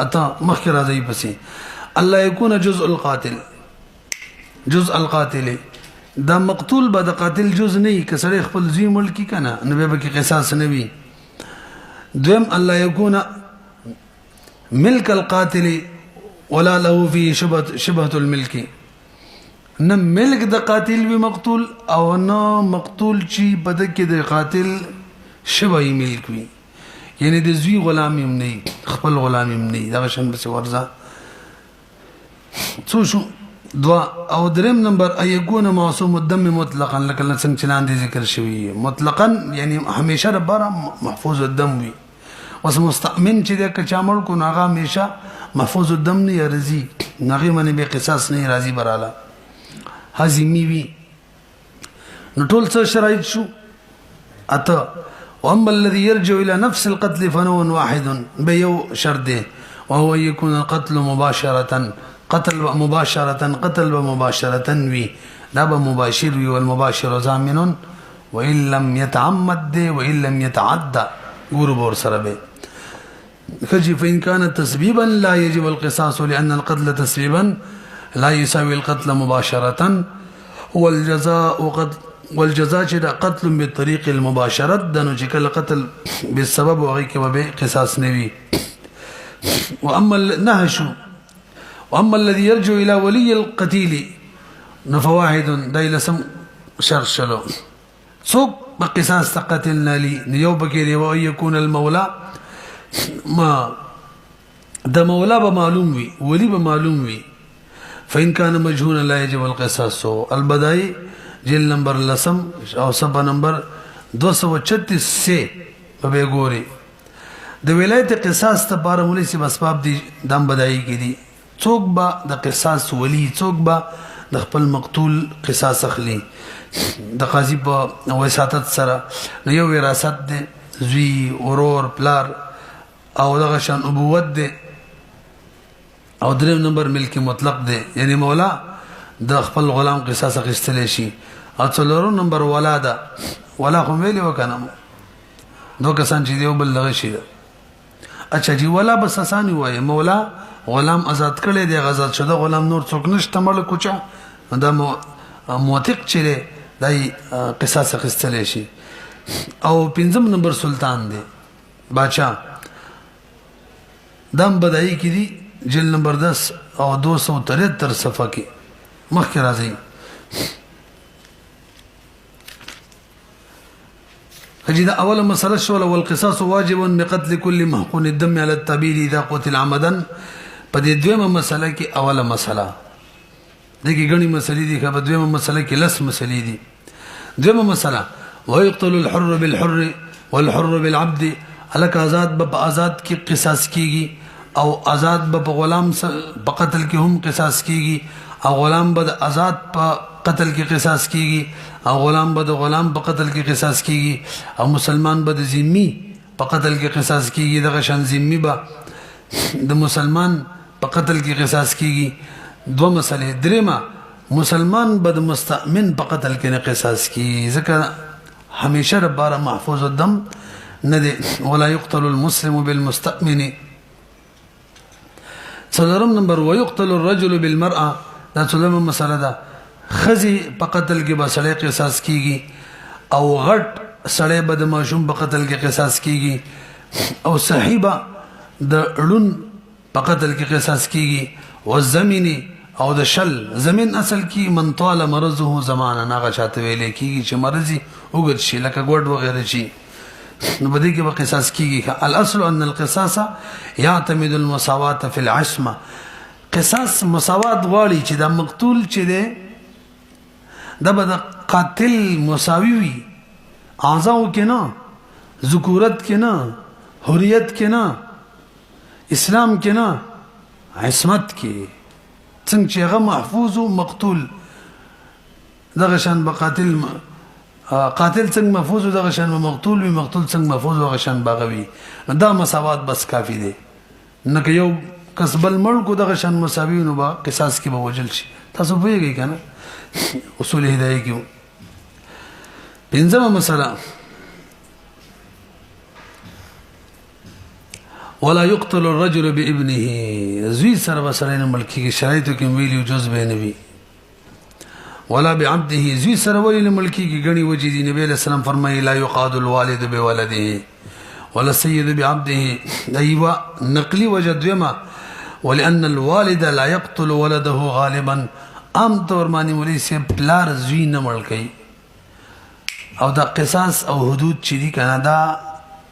اته مخکې راځي پسې الله يكون جزء القاتل دا مقتول به د قاتل جزء نه کسره خپل زی ملکی کنه نو به کې قصاص نه وي. دویم الله يكون ملك القاتل ولا له فيه شبهة الملك نه ملک د قاتل وی مقتول او نه مقتول چې بد کې د قاتل شبهه ملک وي یعنی د زوی غلام هم نه خپل غلام هم نه دا شان بس ورزه څو شو دوا او دریم نمبر ايكون معصوم الدم مطلقا لکه څنګه چې لاندې ذکر شوی مطلقا یعنی همیشه ربره محفوظ الدم وي اوس مستأمن چې د کچامل کو ناغه همیشه محفوظ الدم نه يرزي نغي منی به قصاص نه راضي براله حزمی وی نو ټول څه شرایط شو اته. واما الذي يرجع الى نفس القتل فنوع واحد بيو شرط وهو يكون القتل مباشره قتل مباشره وي دا به مباشر وي والمباشر ضامن وان لم يتعمد وان لم يتعدى غربور سره به خجي. فان كان تسبيبا لا يجب القصاص لان القتل تسبيبا لا يساوي القتل مباشرة والجزاء چې دا قتل بالطريق المباشره دنو چې کله قتل بالسبب وغي کې به قصاص نوي. واما النهش واما الذي يرجع الى ولي القتيل نفواحد دايلسم شرشلو سوق بقصاص تقتلنا لي نيوبكي ويكون المولى ما ده مولا بمعلوم وي ولي بمعلوم وي فإن كان مجهولا لا يجب القصاص. البدائی جلد نمبر لسم او صفحہ نمبر 236 سے بے گوری د ولایت قصاص ته پاره مولي سي اسباب دي دم بدائی کی دي. څوک با د قصاص ولی څوک با د خپل مقتول قصاص اخلي د قاضي په وساتت سره یو وراثت دي زوی اورور پلار او دغه شان ابوت دي او دریم نمبر ملک مطلق دی یعنی مولا د خپل غلام قصاص اخیستلی شي. او څلورم نمبر ولا ده ولا خو ویلي وکنه دو کسان چې دیو بل لغه شي. اچھا جی ولا بس اسانی وای مولا غلام آزاد کړي دی آزاد شوه غلام نور څوک نشته مړ کوچا دا موثق چره دای قصاص اخیستلی شي. او پنځم نمبر سلطان دی بادشاہ دم بدای کی دی جلد نمبر 10 او 273 صفحه کې مخکې راځي. هجدا اول مساله شو والقصاص واجب بقتل كل محقون الدم على التبيل اذا قتل عمدا. په دې دویمه مساله کې اوله مساله دغه غني مسلې دي په دویمه مساله کې لس مسلې دي. دویمه مساله ويقتل الحر بالحر والحر بالعبد الک آزاد به آزاد کې قصاص کیږي او آزاد به غلام په قتل کې هم قصاص کیږي او غلام به آزاد په قتل کې قصاص کیږي او غلام به غلام په قتل کې قصاص کیږي او مسلمان به ذمي په قتل کې قصاص کیږي دغه شان ذمي به د مسلمان په قتل کې قصاص کیږي. دو مسلې دریمه مسلمان به د مستأمن په قتل کې نه قصاص کیږي ځکه همیشه رباره محفوظ الدم نه دی. ولا يقتل المسلم بالمستأمن. څلورم نمبر ويقتل الرجل بالمرأه دا څلورم مسله ده خزي په قتل کې به سړی قصاص کیږي او غټ سړی به د ماشوم په قتل کې قصاص کیږي او صحیبه د اړون په قتل کې قصاص کیږي. والزمین او د شل زمين اصل کې من طال مرضه زمانه ناغه چاته ویلې کیږي چې مرضی وګد شي لکه ګډ وغیرہ شي نو بده کې به قصاص کیږي. الاصل ان القصاص يعتمد المساواه في العصمه. قصاص مساوات غواړي چې دا مقتول چې ده د بد قاتل مساوي وي اعضاء کې نه ذکورت کې نه حریت کې نه اسلام کې نه عصمت کې څنګه چې هغه محفوظ او مقتول دغه شان بقاتل قاتل څنګه محفوظ او دغه شان مقتول وي مقتول څنګه محفوظ او دغه شان باغوي دا مساوات بس کافی دي نه که یو کسب الملک دغه شان مساوي نو با قصاص کې به وجل شي. تاسو پوهیږئ کنه اصول هدايه کې پنځمه مسله ولا يقتل الرجل بابنه. زوی سره وسره نه ملکی شرایطو کې ویلو جز به نبی ولا بعبده. زوی سره ویل ملکی کې غني وجې دي نبی له سلام فرمایي لا يقاد الوالد بولده ولا السيد بعبده. ايوه نقلي وجدوما ولان الوالد لا يقتل ولده غالبا. عام طور باندې ولې سي پلار زوی نه ملکی او دا قصاص او حدود چې دي کنه دا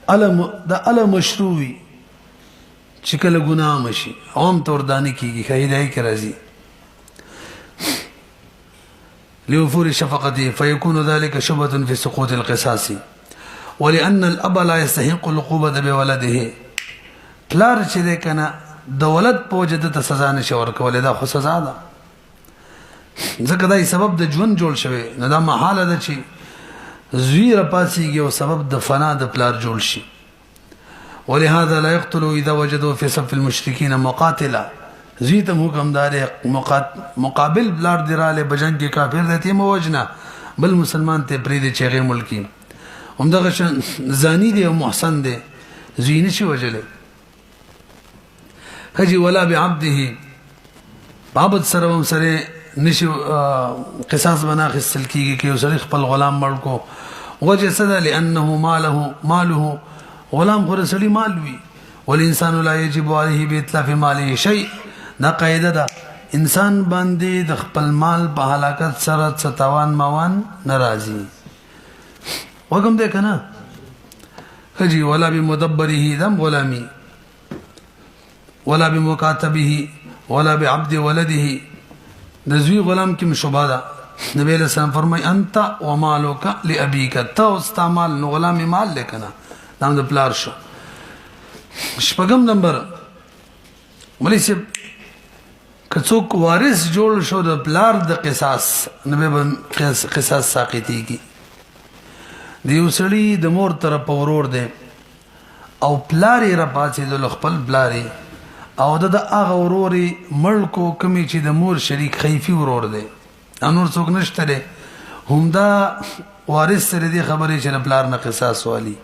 علم مشروعي چې کله ګناه مشي عام طور دانی کیږي خیدای کی راځي لوفور شفقته فيكون ذلك شبهة في سقوط القصاص ولأن الأب لا يستحق العقوبة بولده. پلار چې ده کنه د ولد په وجه ته سزا نشي ورکول دا خو سزا ده ځکه دا سبب د ژوند جوړ شوی نه دا محاله ده چې زوی را پاسيږي او سبب د فنا د پلار جوړ شي. ولهذا لا يقتل اذا وجدوا في صف المشركين مقاتلا. زوی ته حکم دار مقابل بلار دراله بجنګ کې کافر دته موجنه بل مسلمان ته پری دي چغه ملکی همدغه شان زانی دی او محسن دی زوی نشي وجله. خجي ولا بعبده عبد سره سره نشي قصاص بنا خصل کیږي کې اوسړي خپل غلام مړ کو وجه صدا لانه ماله غلام خو رسړي مال وي والانسان لا يجب عليه بإتلاف ماله شيء دا قاعده ده انسان باندې د خپل مال په هلاکت سره ستوان موان ناراضي وګم دې کنه خجي ولا بمدبره دم غلامي ولا بمكاتبه ولا بعبد ولده دزوی غلام کی مشبادا نبی علیہ السلام فرمای انت ومالک لابيك تو استعمال نو غلام مال لیکنا نام د پلار شو شپږم نمبر ملیسه کڅوک وارث جوړ شو د پلار د قصاص نبی قصاص ساقطی کی دی وسړي د مور طرف ورور دی او پلاری را پاتې د خپل پلاری او د هغه وروري ملکو کمی چې د مور شریک خیفي ورور دی انور څوک نشته دی همدا وارث سره دی خبرې چې د پلار نه قصاص والی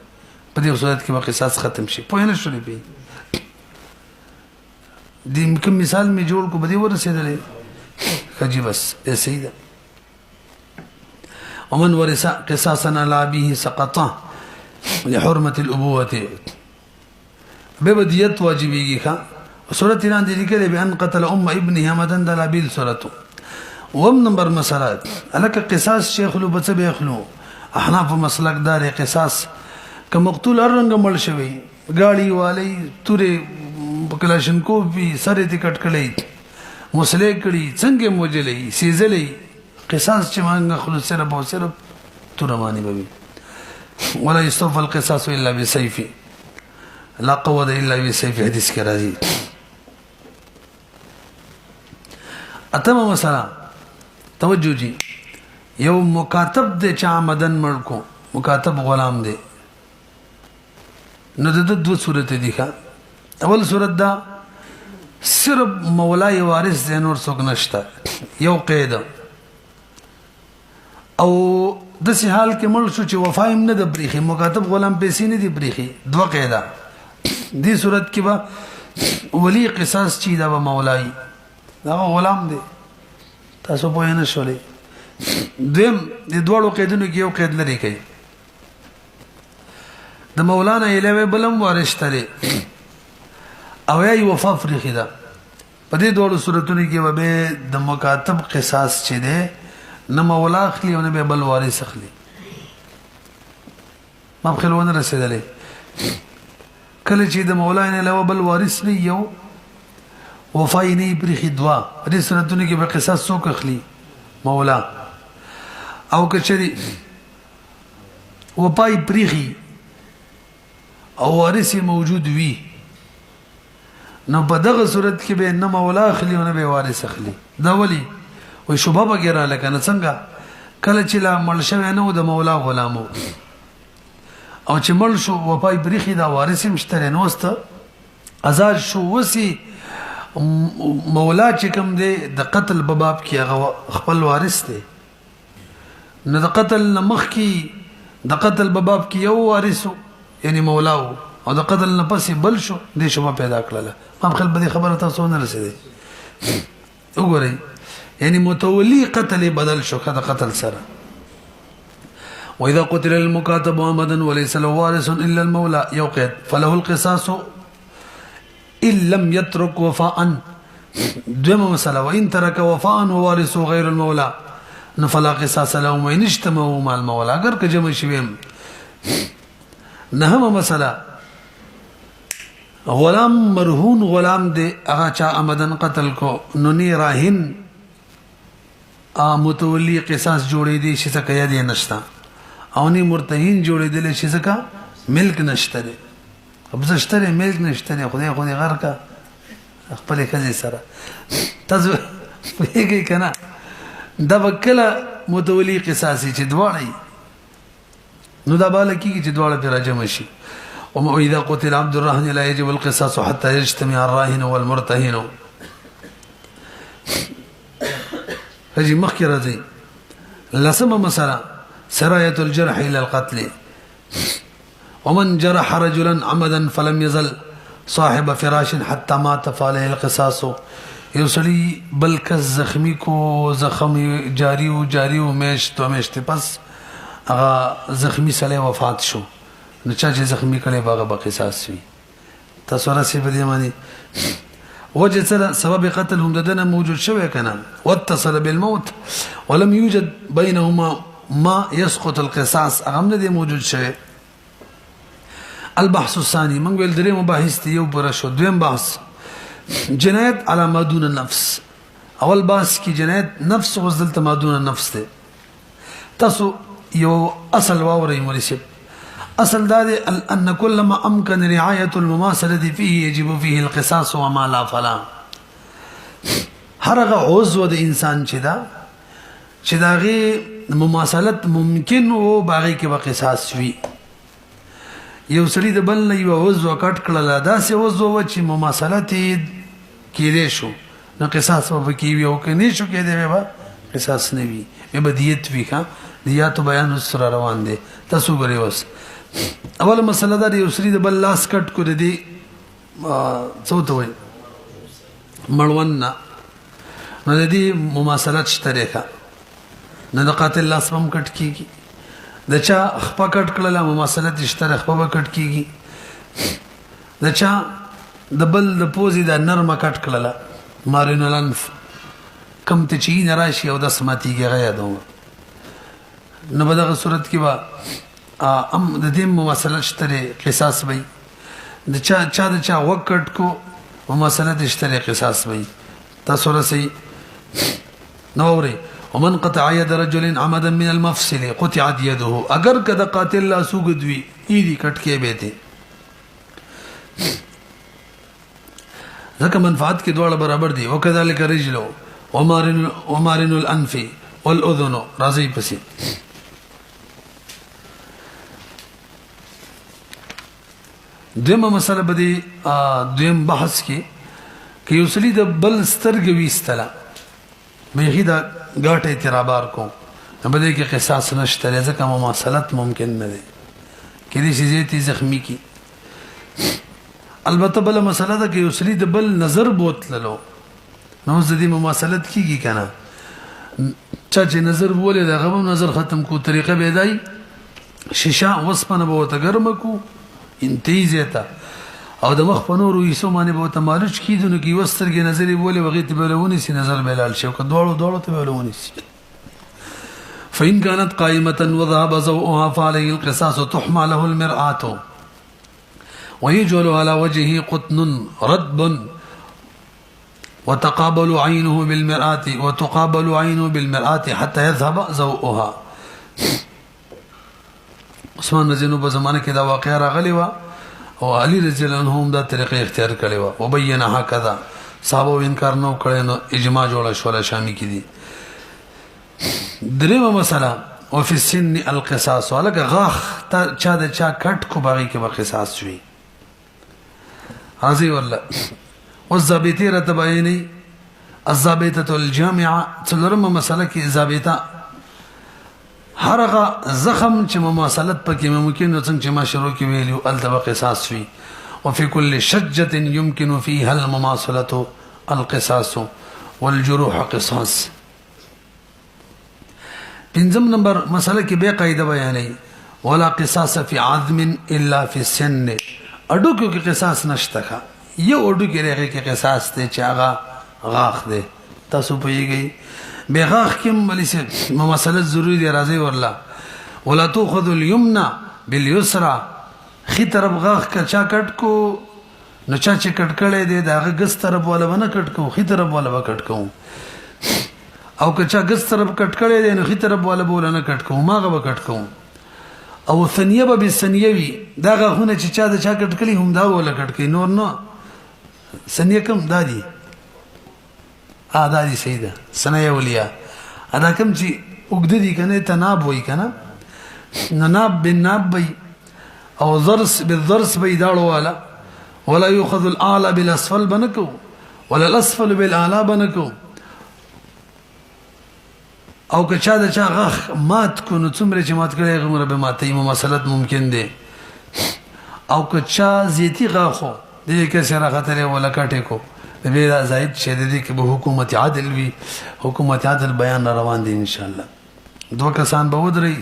په دې صورت کې به قصاص ختم شي په نه شولې به دې کوم مثال می جوړ کو به دې ورسېدلې خجي بس ایسه ده ومن ورث قصاصا على ابيه سقطه لحرمه الابوه ببديت واجبيږي ښا سورۃ الان دي لیکلي بان قتل ابنه مدن د لابیل سورۃ وم نمبر مسالات الک قصاص شیخ لو بچ به اخلو احناف مسلک دار قصاص ک مقتول رنگ مړ شوی گاڑی والی تورې کلاشنکوف بھی سره ټکټ کړي مسلې کړي څنګه موجلې سیزلې قصاص چې مانګه خلص سره به سره تورمانی به ولا يستوفى القصاص الا بسيف لا قوه الا بسيف حدیث کې راځي اتمه مسله توجه جی یو مکاتب د چا مدن مړ کو مکاتب غلام دی نو د دوه صورت دي ښا اول صورت دا صرف مولای وارث دی نور څوک نشته یو قید او د سې حال کې مړ شو چې وفایم نه د بریخي مکاتب غلام پیسې نه دی بریخي دوه قیدا دې صورت کې به ولی قصاص چي دا مولای دا غلام دی تاسو په نه شولې دیم د دوړو قیدونو کې یو قید لري کوي د مولانا الهوی بلم وارث تري او یا وفا فریخي دا په دې دوړو صورتونو کې به د مکاتب قصاص چي دی نه مولا اخلي او نه به بل وارث اخلي ما خلونه رسیدلې کله چې د مولا نه له بل وارث نه یو وفای نه بریخي دوا دې سنتونه کې به قصاص څوک اخلي مولا او کچري وپای بریخي او وارث موجود وي نو په دغه صورت کې به نه مولا اخلي او نه به وارث اخلي دا ولي وي شوبه وغیرہ لکه نه څنګه کله چې لا مړ شوی نه د مولا غلامو او چې مړ شو وپای بریخي دا وارث مشتره نوسته آزاد شو وسی مولا چې کوم دی د قتل باب کې هغه خپل وارث دی نه د قتل مخ کې د قتل باب کې یو وارث یعنی مولا او د قتل نه پسې بل شو د شوبه پیدا کړله ما خپل به خبره تاسو نه رسیدي وګورئ یعنی متولی قتل بدل شو کده قتل سره واذا قتل المكاتب عمدا وليس له وارث الا المولى يوقد فله القصاص ان لم يترك وفاء دوما مساله وان ترك وفاء ووارث غير المولى فلا قصاص له وان اجتمعوا مع المولى اگر که جمع شویم نهم مساله غلام مرهون غلام دے اغا چا عمدن قتل کو نونی راهن متولی قصاص جوړې دي چې څه کوي نشتا او ني مرتهین جوړې دي چې څه کا ملک نشته دي ابزشتره ملک نشته خدای غر کا خپل کله سره تاسو ویږي کنه دا وکله متولی قصاصي چې دواړي نو دا بالا کیږي چې دواړه پر راجم شي او اذا قتل عبد الرهن لا يجب القصاص حتى يجتمع الراهن والمرتهن هجي مخکې راځي لسمه مساله سرايه الجرح الى القتل ومن جرح رجلا عمدا فلم يزل صاحب فراش حتى مات فعليه القصاص یو سړي بل کس زخمی کو زخم جاری و میشت 2 میاشتې پس هغه زخمی سړی وفات شو نو چا چې زخمی کړی هغه به قصاص وي تاسو راسئ په دې باندې وجه سره سبب قتل هم ددنه موجود شوی کنه واتصل بالموت ولم يوجد بينهما ما يسقط القصاص هغه نه دی موجود شوی البحث الثاني من ویل درې مباحث دی یو پر شو دویم بحث جنایت علی ما دون النفس اول بحث کی جنایت نفس غزلت ما دون النفس دی تاسو یو اصل واوري مرشد اصل دا دی ان كل ما امكن رعايه المماثله فيه يجب فيه القصاص وما لا فلا هرغه عضو د انسان چې داغه مماثلت ممکن او باغی کې به قصاص وي یو سړي د بل نه یو عضو کټ کړل دا سه عضو چې مماثلت کېدې شو نو قصاص به کیوي او کني شو کېدې به قصاص نه وي به دیت وی ښا دیات بیان سره روان دي تاسو غري اوس اول مسله دا یو سړي د بل لاس کټ کړ دي څه ته وای مړون نه نو د دې مماثلت شته ښه نه د قاتل لاس هم کټ کیږي د چا خپه کټ کړل مماثلت شته خپه کټ کیږي د چا د بل د پوزي د نرمه کټ کړل مارینو لنف کم ته چی نه راشي او د سماتیږي غیا دوه نو په دغه صورت کې با ام د دې مماثلت شته قصاص وي د چا وکټ کو مماثلت شته قصاص وي تاسو راسي نوري ومن قطع يد رجل عمدا من المفصل قطعت يده اگر کدا قاتل لا سوګدوي ایدي کټ کې به ته ځکه منفعت کې دواړه برابر دي وکذلك رجل ومارن الانف والاذن راضي پسي دمه مسله بدی دویم بحث کې یو سړي د بل سترګ ویستله مېږي دا ګټه اعترابار کو په دې کې قصاص نشته ځکه مماثلت ممکن نه ده کله چې زیاتی زخمی کی البته بل مسله ده کې اوسلی د بل نظر بوتللو نو زدي مماثلت کیږي کنه چې نظر بوله دا غو نظر ختم کو طریقه به دی شیشه وسپنه به وته ګرم کو انتیزه او د مخ په نورو یې سومانه به ته مالش کیدونو کې وسترګې نظر بوله وغیت بلونی سي نظر بلال شو که دوړو ته بلونی سي فإن كانت قائمة وذهب ضوءها فعليه القصاص تحمى له المرآة ويجعل على وجهه قطن رطب وتقابل عينه بالمرآة حتى يذهب ضوءها عثمان رضی الله په زمانه کې دا واقعه راغلی و او علي رضی الله عنه هم دا طریقه اختیار کړی و او بیان هکذا صحابه انکار نو کړي نو اجماع جوړه شو شامي کې دي درېمه مسله او فی السن القصاص ولکه غاخ چا د چا کټ کو باغی کې به قصاص شوی حاضر والله والضابطه رتبعینی الضابطه الجامعه څلورمه مسله کې ضابطه هرغه زخم چې مماثلت پکې ممکن نو څنګه چې ما شروع کې ویلو التبا قصاص وي وفي كل شجة يمكن فيها المماثلة القصاص والجروح قصاص پنځم نمبر مسله کې به قاعده بیانې ولا قصاص في عظم الا في السن اډو کې قصاص نشته یو اډو کې راغی کې قصاص ته چې هغه غاخ دی تاسو پیږئ بغاخ کم ولس مماثلت ضروری دی راځي ورلا ولا تاخذ اليمنى باليسرى خي طرف غاخ کا کټ کو نو چا چې کټ کړي دی داغه ګس طرف ولا ونه کټ کو خي طرف ولا وکټ کو او که چا ګس طرف کټ کړي دی نو خي طرف ولا بوله نه کټ کو ماغه وکټ کو او ثنیه به ثنیوي داغه خونه چې چا د چا کټ کړي هم دا ولا کټ کوي نور نو ثنیه کم دادی دادی سیده سنه ولیا ادا کم چې وګد دي کنه تناب وای کنه نناب بالناب بي او ضرس بالضرس بي داړو والا ولا يؤخذ الاعلى بالاسفل بنکو ولا الاسفل بالاعلى بنکو او که چا د چا غخ مات کو نو څومره چې مات کړي غمره به ماتې مماثلت ممکن دي او که چا زیتی غاخو دې کې سره خطر ولا کټه کو بیا زائد شه د دې کې به حکومت عادل وي حکومت عادل بیان روان دي ان شاء الله دوه کسان به ودرې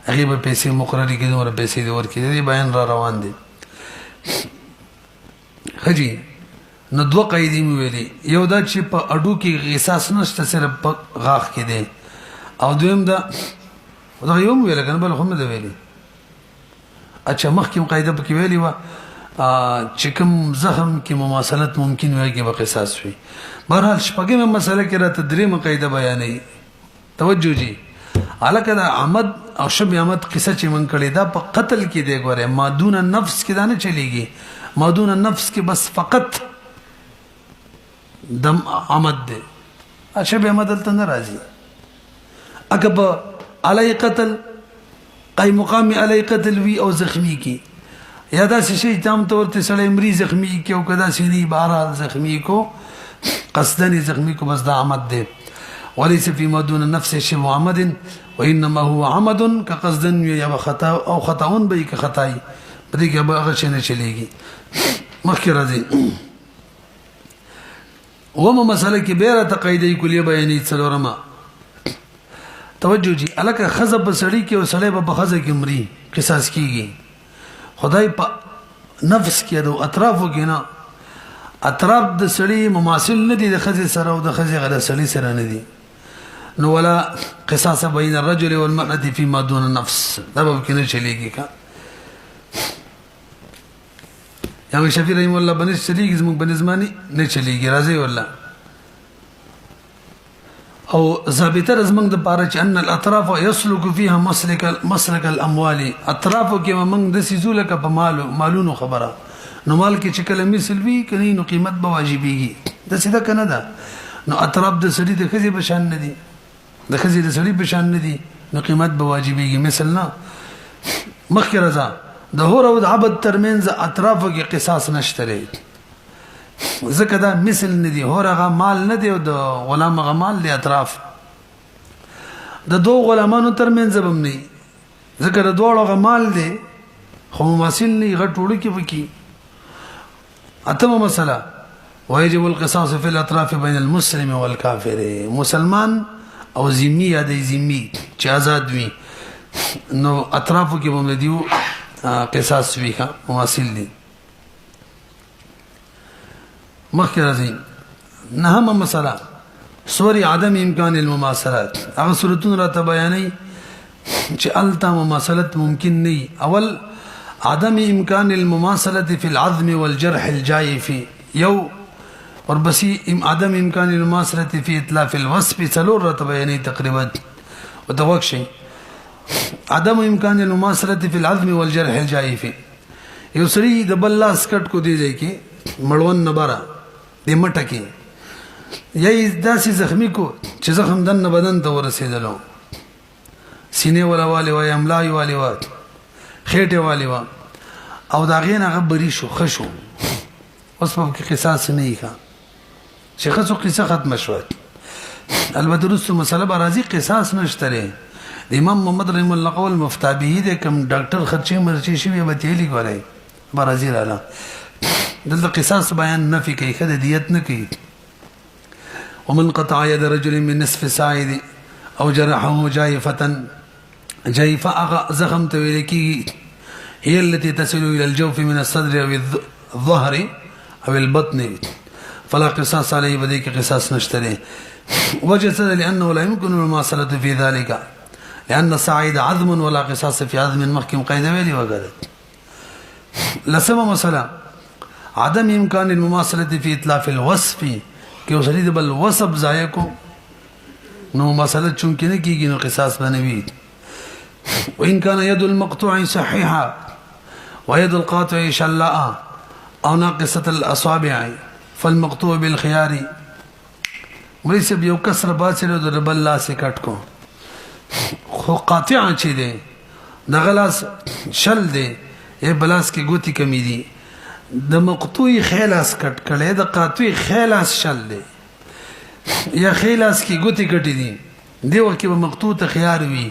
هغه به پیسې مقرري کړي نور پیسې دي ورکړي بیان را روان دي خجی نو دوه قاعده مې ویلي یو دا چې په اډو کې قصاص نشته صرف په غاښ کې دی او دویم دا یو مې ویل کنه بل هم دا ویلي اچھا مخکې قاعده پکې ویلي و چې کوم زخم کې مماثلت ممکن وي کې به قصاص وي بهرحال شپږمه مسله کې راته درېمه قاعده بیانې توجه جی الکه دا عمد او شبه عمد قصه چې من کړي دا په قتل کې دی ګوره مادون النفس کې دا نه چلیږي مادون النفس کې بس فقط دم عمد دی شبه عمد دلته نه راځي اګه په علی قتل قای مقام علی قتل وی او زخمی کی یا دا شی تام طور ته سړی مری زخمی کی او کدا سینی بهرحال زخمی کو قصدن زخمی کو بس دا عمد دی وليس فيما دون النفس شبه عمد وانما هو عمد كقصدن یا خطا او خطاون به ک خطای پدې کې به هغه شنه چلیږي مخکې راځي ومه مسله کې بیره تقیدی کلیه بیانې څلورمه توجه جی الکه خزب بسړی کې او سړی په خزه کې مري قصاص کیږي خدای په نفس کې او اطرافو کې نه اطراف د سړی مماثل نه دي د خزه سره او د خزه غره سړی سره نه دي نو ولا قصاص بین الرجل والمرأة فيما دون النفس دا به کې نه چلیږي کا یا شفیع رحم الله بنس چلیږي زموږ بنزمانی نه چلیږي راځي والله او ضابطه رزمنګ د پاره چې ان الاطراف يسلك فيها مسلك الاموال اطراف کې موږ د سيزول ک په مالونو خبره نو مال کې چې کله مثل وی کني نو قیمت به واجبېږي د سیده کنه ده نو اطراف د سړي د خزي په شان نه دي د خزي د سړي په شان نه دي نو قیمت به واجبېږي مثل نه مخکې رضا د هور او د عبد ترمنځ اطراف کې قصاص نشته لري ځکه دا مثل نه دي هورغه مال نه دی او د غلام غمال دی اطراف د دوه غلامانو ترمنځ هم نه ځکه د دوه غمال دی خو مماثل نه غټوړي کې وکي اتمه مسله ويجب القصاص في الاطراف بين المسلم والكافر مسلمان او ذمي یا د ذمي چې آزاد وي نو اطرافو کې هم دیو قصاص وی ښه مماثل دي مخکې راځي نهمه مسله سوري عدم امکان المماثلات هغه صورتونه راته بیانې چې الته مماثلت ممکن نه اول عدم امکان المماثله في العظم والجرح الجائف یو وربسي عدم امکان المماثله في اتلاف الوصف څلور راته بیانې تقریبا وتوقشي عدم امکان المماثله في العظم والجرح الجائف یو سری د بل لاس کټ کو دی ځای کې مړون نبره د مټه کې یی داسې زخمی کو چې زخم دن بدن ته ورسېدلو سینې ولا والی وای املای والی وای خېټه والی وای او دا غین هغه بری شو خشو اوس په کې قصاص نه ښه شیخ څو قصه ختم شو البته رسو مسله برازي قصاص نشته د امام محمد رحم الله قول مفتابه دې کوم ډاکټر خرچې مرچې شوی به تیلی غوړي برازي رااله دلته قصاص بیان نفي کوي خدای دیت نه کوي ومن قطع يد رجل من نصف ساعد او جرحه جائفه زخم تويلكي هي التي تصل الى الجوف من الصدر او الظهر او البطن فلا قصاص عليه بديك قصاص نشتري وجسد لانه لا يمكن المماثله في ذلك لان الصعيد عظم ولا قصاص في عظم محكم قيد ویلی وغيره لسمه مساله عدم امکان المماثله في اتلاف الوصف کې وسرید بل وصف ضایع کو نو مماثله چونکې نه کیږي نو قصاص بنوي وان كان يد المقطوع صحيحه ويد القاطع شلاء او ناقصه الاصابع فالمقطوع بالخيار مریض یو کسر باسره د بل لاس کټ کو خو قاطع چي دي د غلاس شل دي ای بلاس کې ګوتی کمی دي د مقطوع خیلاس کټ کړي د قاطع خیلاس شل دي یا خیلاس کې ګوتی کټي دي دی وکي به مقطوع ته خيار وي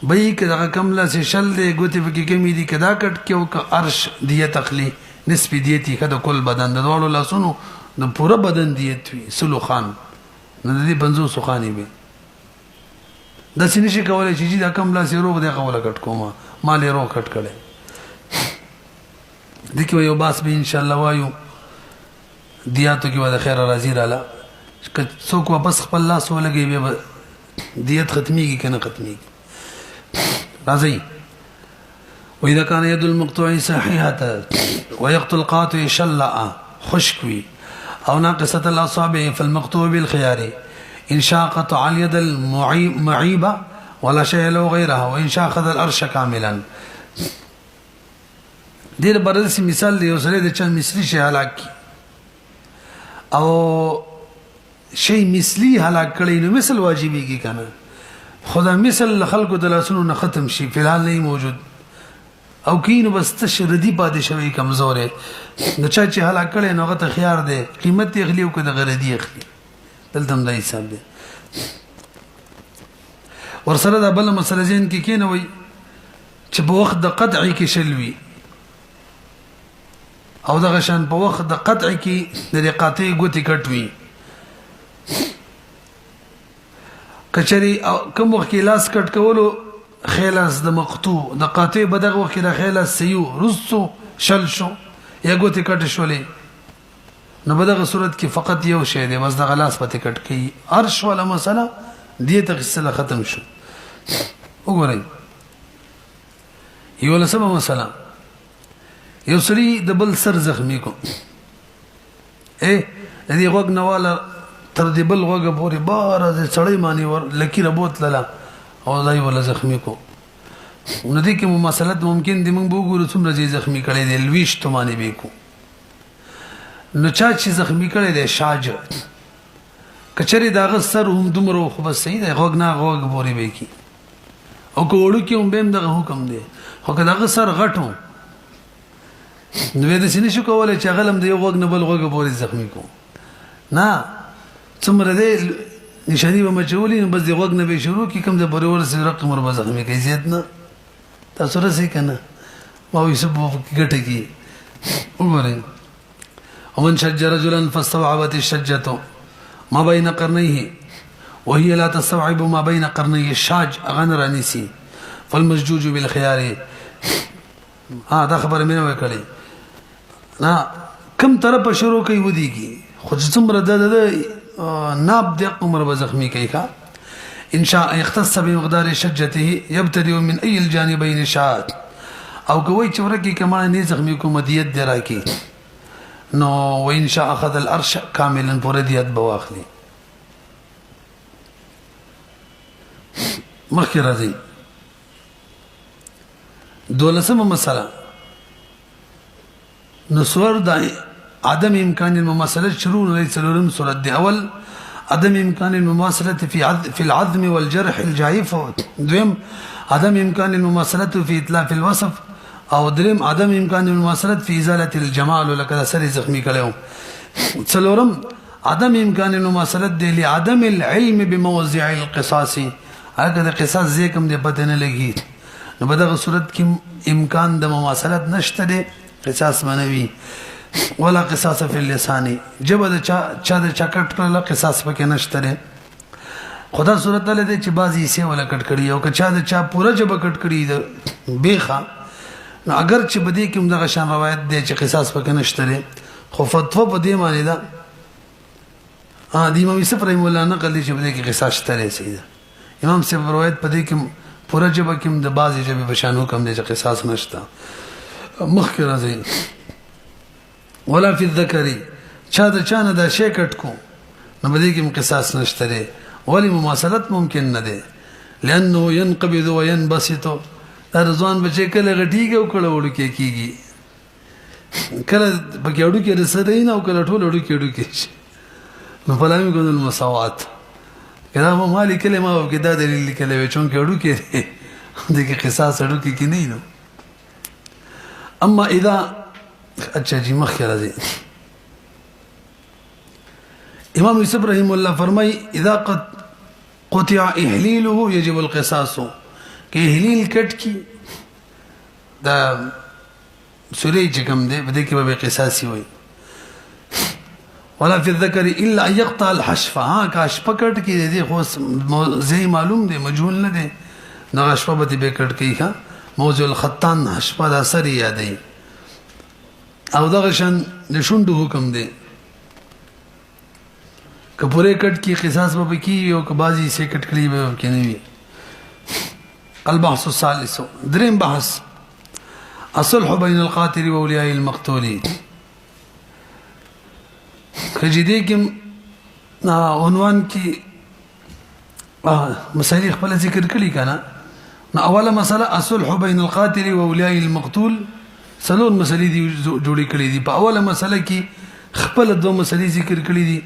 بې کله کملا سے شل دي ګوتی پکې کمی دي کدا کټ کې او ک ارش دیه تخلی نسبی دیتی کده کل بدن د دوړو لاسونو نو پورا بدن دیت وي سلو خان نو د دې 500 خانې به د سینې شي کولای چې دا کم لاس روغ دی کوله کټ کوما مال روغ کټ کړي دغه یو باس به ان شاء الله وایو دیاتو کې ودا خیر راضی رااله که څوک واپس خپل لاس ولګي به دیت ختميږي کنه ختميږي راځي واذا كان يد المقطوع صحيحه ويقتل القاطع شلأ خشكوي او ناقصه الاصابع فالمقطوع بالخيار ان شاء قطع اليد المعيبه ولا شيء له غيرها وان شاء اخذ الارش كاملا دیر برس مثال دی اوسره د چا مثلی شي هلاک او شی مثلی هلاک کړي نو مثل واجبي کی کنه خدا مثل خلق د لاسونو نه ختم شي فلحال نه موجود او کینو بس تشردی پاتې شوی کمزور نو چا چې هلاک کړي نو غته خيار دی قیمت یې غلیو کده غردی اخلي دلته هم دا حساب دی ورسره دا بل مسله زین کې کینوي چې په وخت د قطع کې شلوي او دغه شان په وخت د قطع کې د قاطع ګوتی کټوي کچري کوم وخت کې لاس کټ کولو خلاص د مقطوع د قاطع بدغه وخت د خلاص سيو رسو شل شو یا ګوتی کټ شولې نو بدغه صورت کې فقط یو شی دی بس د غلاس پته کټ کی ارش ولا مسله دې تخصله ختم شو وګورئ یو لسمه مسله یو سری د بل سر زخمی کو دې غوګ نواله تر دې بل غوګ پورې بار د سړی مانی ور لکیره بوتله او دای ولا زخمی کو نو دې کې مسلط ممکن دې موږ وګورو څومره زخمی کړي دي لويش ته مانی به کو نو چا چې زخمی کړي دي شاج کچري داغه سر هم دومره خو بس صحیح دی غوګ نه غوګ پورې به کی او کوړو کې هم بهم دغه حکم دی خو داغه سر غټو نو دې سینې شو کولای چې غلم دی غوګ نه بل غوګ پورې زخمی کو نه څومره دې نشانی به مچولې بس دی غوګ نه به شروع کی کوم د برور سره رقم ور زخمی کوي زیات نه تاسو راسي کنه ما وي سبب ګټه کی وګورئ ومن شج رجلا فاستوعبت الشجة ما بين قرنيه وهي لا تستوعب ما بين قرنيه الشاج غنر انسي فالمسجوج بالخيار دا خبر مې نه وکړي نا کم طرف شروع کوي ودیږي خو څومره د ناب د عمر بزخمی کوي کا ان شاء يختص بمقدار شجته يبتدئ من اي الجانبين شاء او کوي چې ورکی کما نه زخمی کو مدیت دراکی نو وان شاء اخذ الارش كاملا فرديت بواخلي مخکې راځي دولسمه مسألة نصور دا عدم امكان المماثله شروع ليس لهم صورت دي اول عدم امكان المماثله في العظم والجرح الجائف دوم عدم امكان المماثله في اتلاف الوصف او درم عدم امكان المماثله في ازاله الجمال لك سر زخمي كلام څلورم عدم امكان المماثله دي لعدم العلم بموضع القصاص هغه د قصاص زیکم دې پته نه لګي نو په دغه صورت کې امکان د مماثلت نشته دي قصاص منوي ولا قصاص في اللسان جب د چا د چکټ پر قصاص پکې نشته دي خدا صورت له دې چې بازي سي ولا کټ کړی او که چا د چا پورا جب کټ کړی د بیخه نو اگر چې بده کې دغه شان روایت دی چې قصاص پکې نشته دي خو فتوا په دې معنی ده دی امام یوسف رحم الله نقل دي چې بده کې قصاص شته سي امام سے روایت په دې کې پورا جب کې د بازي جب بشان حکم دي چې قصاص نشته مخکې راځي ولا في الذكر چا د چانه دا شی کټ کو نو بده کې قصاص نشته دي ولی مماثلت ممکن نه دي لانه ينقبض وينبسط رضوان بچي کله غټیږي او کله وړو کې کیږي کله بګې وړو کې رسېدای نه او کله ټول وړو کې وړو کې نو فلامي ګون المساوات کله ما مالي کلمه او کې دا دلیل کله چون کې وړو کې دغه قصاص وړو کې نه نو اما اذا اچھا جی مخکې راځي امام یوسف رحم الله فرمای اذا قد قطع احلیله يجب القصاص کہ احلیل کټ کی دا سوري چې کوم دی بده کې به قصاصي وي ولا فی الذکر الا ان یقطع الحشفه. ها که اشپه کټ کې دی خو زی معلوم دی مجهول نه دی نو اشپه به به کټ کې ښه موضوع الختان اشپه د اثر یادې او دغه شان د شونډو حکم دی که پورې کټ کې قصاص به کی او که بازي سي کټ کړی به کې نه وي. البحث الثالث دریم بحث الصلح بين القاتل واولياء المقتول. خجدي کوم عنوان کې مسائل خپل ذکر کړی کنه. نو اوله مسله الصلح بين القاتل واولياء المقتول څلور مسلې دي جوړې کړې دي. په اوله مسله کې خپل دوه مسلې ذکر کړې دي.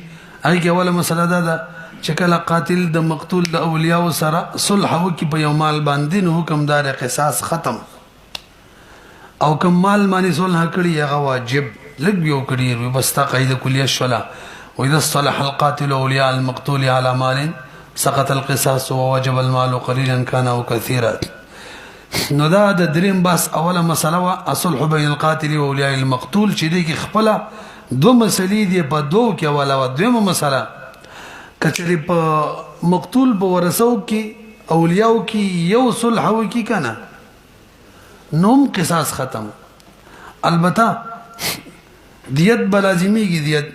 هغه کې اوله مسله ده چې کله قاتل د مقتول د اولیاء سره صلح وکي په یو مال باندې نو حکمدار قصاص ختم او کوم مال باندې صلح کړی هغه واجب لګ یو کړی بس تا قاعده کلیه شولا. واذا صلح القاتل اولیاء المقتول على مال سقط القصاص ووجب المال قليلا كان او كثيرا. نو دا د دریم بس اوله مسله وا الصلح بين القاتل واولياء المقتول چې دې کې خپل دو مسلې دي په دوه کې اوله و دویمه مسله کچری په مقتول په ورثو کې اولیاء کې یو صلح وکي کنه نوم قصاص ختم. البته دیت بلازمی کی دیت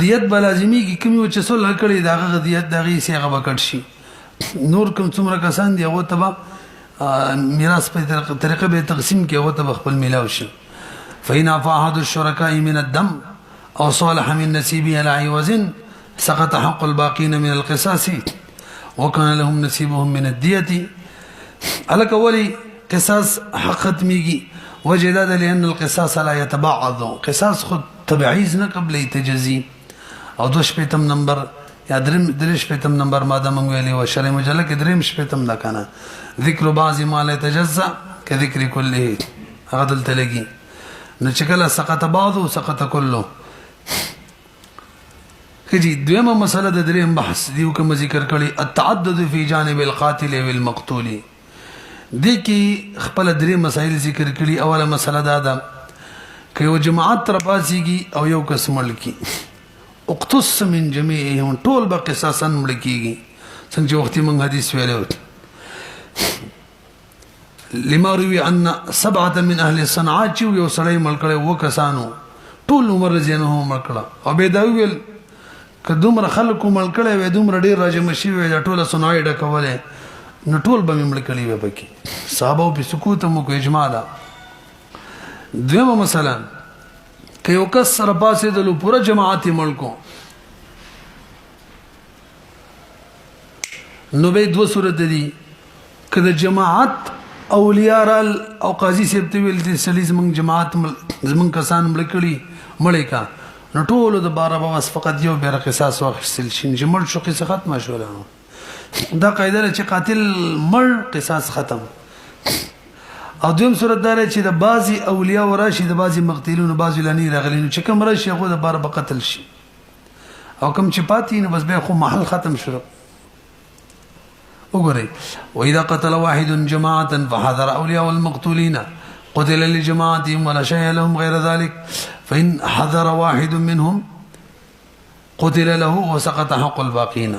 دیت بلازمی کی کمی و چې صلح کړي داغه دیت دغه سی هغه وکړ شي. نور کوم څومره کسان دی هغه تبا میراث په طریقه به تقسیم کې هغه تبا خپل ملاو شي. فإن عفا أحد الشركاء من الدم أو صالح من نسيبه على عوض سقط حق الباقين من القصاص وكان لهم نصيبهم من الدية. على ولي قصاص حق ختميږي وجداد لأن القصاص لا يتبعض. قصاص خود تبعيز نه قبل تجزي. او دوش پیتم نمبر یا درش پیتم نمبر ماده منویلی و شرع مجله کې دریم شپیتم دا کنه ذکر بعض ما لا يتجزأ كذكر كله هغه دلته لګي. نو چې کله سقط بعضو سقط كله. کجی دویمه مسله د دریم بحث دیو کوم ذکر کړي التعدد في جانب القاتل والمقتول. دې کې خپل دریم مسائل ذکر کړي. اوله مسله دا ده که یو جماعت تر پاسيږي او یو کس ملکی اقتص من جميعهم ټول به قصاصا ملکیږي څنګه وختي موږ حدیث ویلو لما روي ان 7 من اهل صنعاء چې یو سړی ملکړي و کسانو ټول عمر زینه ملکړه او به دا ویل که دومره خلکو ملکړي و دومره ډیر راجم شي و ټول صنعاء ډکوله نو ټول به ملکړي و پکې صحابه په سکوت مو کو اجماع ده. دویمه مثلا که یو کس سره پاسې د پوره جماعت ملکو نو به دوه صورت دي که د جماعت اولیاء رال او قاضي سیب ته ویل دي سلیز من جماعت زمون کسان ملکړي ملکا نو ټول د 12 بس فقط یو بیر قصاص واخیستل شي جمل شو قصه ختمه شو. دا قاعده چې قاتل مړ قصاص ختم. او دویم صورت دار چې د بعضی اولیاء وراشي د بعضی مقتولون بعضی لنی راغلي چې کوم راشي هغه د بار به قتل شي او کوم چې پاتې نو بس به خو محل ختم شو. وګورئ واذا قتل واحد جماعه فحضر اولياء المقتولين قتل لجماعتهم ولا شيء لهم غير ذلك فإن حضر واحد منهم قتل له وسقط حق الباقين.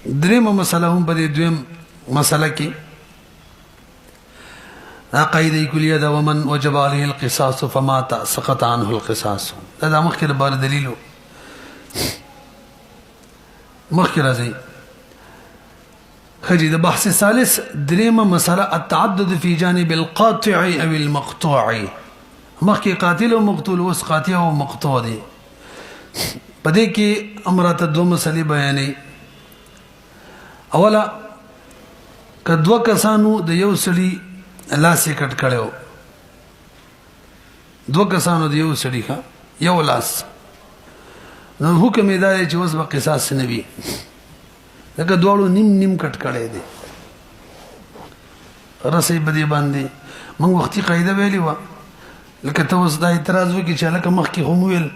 دریم مسله هم په دې دویم مسله کې قاعده کلیه دا ومن وجب عليه القصاص فمات سقط عنه القصاص. دا مخکره بار دلیل مخکره زي خجي. د بحث ثالث دریم مسله التعدد في جانب القاطع او المقطوع. مخکې قاتل او مقتول وس قاطع او مقطوع دي. پدې کې امرات دو مسلې بیانې. اوله کدو کسانو د یو سړي لاس یې کټ کړو دو کسانو د یو سړي ښه یو لاس نو حکم یې دا چې اوس به قصاص نه وي لکه دواړو نیم نیم کټ کړی دی رسې بدی باندې موږ وختي قاعده ویلې وه لکه ته اوس دا اعتراض وکړي چې هلکه مخکې خو مو ویل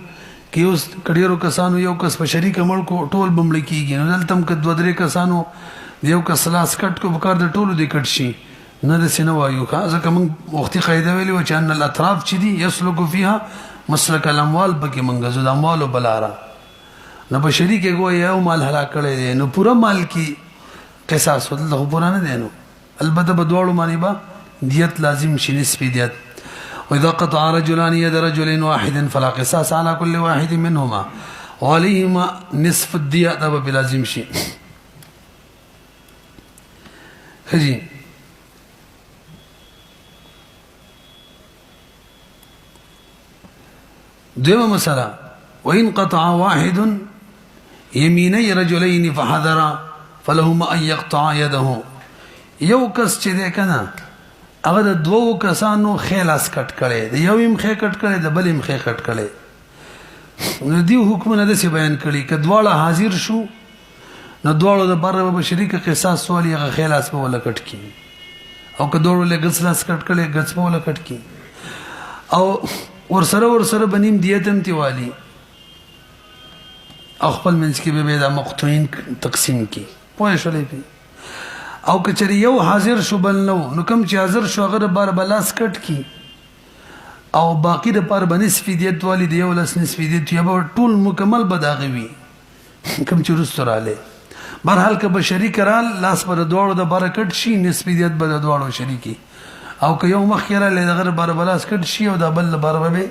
کې اوس ډېرو کسانو یو کس په شریکه مړ کو ټول به مړه کېږي نو دلته هم که دوه درې کسانو د یو کس لاس کټ کو پکار د ټولو دې کټ شي نه داسې نه وایو که ځکه موږ وختي قاعده ویلې وه چې ان الاطراف چې دي یسلک فیها مسلک الاموال پکې موږ ځو د اموالو بلاره نو په شریک کې ګویا یو مال هلاک کړی دی نو پوره مال کې قصاص دلته خو پوره نه دی نو البته په دواړو باندې به دیت لازم شي نسبي دیت وإذا قطع رجلان يد رجل واحد فلا قصاص على كل واحد منهما وعليهما نصف الدية دا به لازم شي خجي دوما مسألة وإن قطع واحد يميني رجلين فحذر فلهما أن يقطع يده یو کس چې دی کنه هغه د دوو کسانو خلاص کټ کړي د یو هم خې کټ کړي د بل هم خې کټ کړي نو دی حکمونه د څه بیان کړي ک دواړه حاضر شو نو دواړو د بر به شریک قصاص والی هغه خلاص په ولا کټ کی او ک دواړو له غسلاس کټ کړي غس په ولا کټ کی او ور سره بنیم دیتم تی والی خپل منځ کې به د مقتوین تقسیم کی پوه شولې پی او کچری یو حاضر شو بل نو کم چې حاضر شو هغه بار بلاس کټ کی او باقی د پر بنسب دیت والی دی ولس نسب دیت یا ټول مکمل بداغوي کم چې رستوراله برحال ک بشری کرال لاس پر دوړو د برکت شي نسب دیت بد دوړو شریکی او که یو مخیره له دغه بار بلاس کټ شي او د بل بار به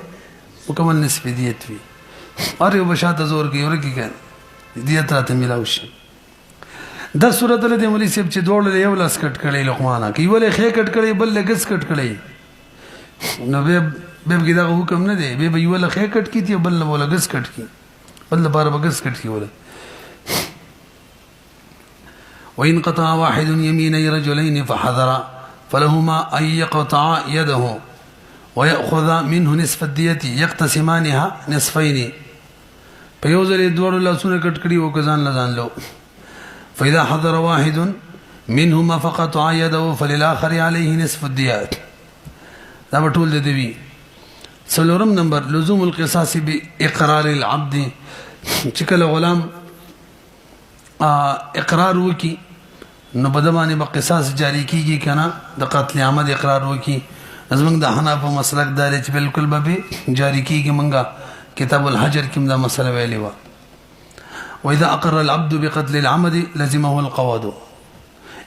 مکمل نسب دیت وي اره وبشاته زور کی ورکی کړه دیت راته ملاوي شي دا صورت له دې مولوی صاحب چې دوړل یو لاس کټ کړي لقمانه کی ولې خې کټ کړي بل لګس کټ کړي نو به کې دا حکم نه دی به یو له خې کټ کی تی بل له لګس کټ کی بل لپاره بګس کټ کی ولا وان قطع واحد يمين رجلين فحذر فلهما ان يقطع يده ويأخذ منه نصف الدية يقتسمانها نصفين فيوزل دوړل لاسونه کټ کړي او کزان لزان لو فإذا حضر واحد منهما فقطع يده فللآخر عليه نصف الديات دا بطول دوی سلورم نمبر لزوم القصاص بإقرار العبد چکل غلام اقرار وکی نو بدمانی با قصاص جاری کی گی کنا دا قتل عمد اقرار وکی نظمنگ دا حناف و مسلک داری چی بلکل بابی جاری کی گی منگا کتاب الحجر کم دا مسئلہ ویلی وا وإذا أقر العبد بقتل العمد لزمه القواد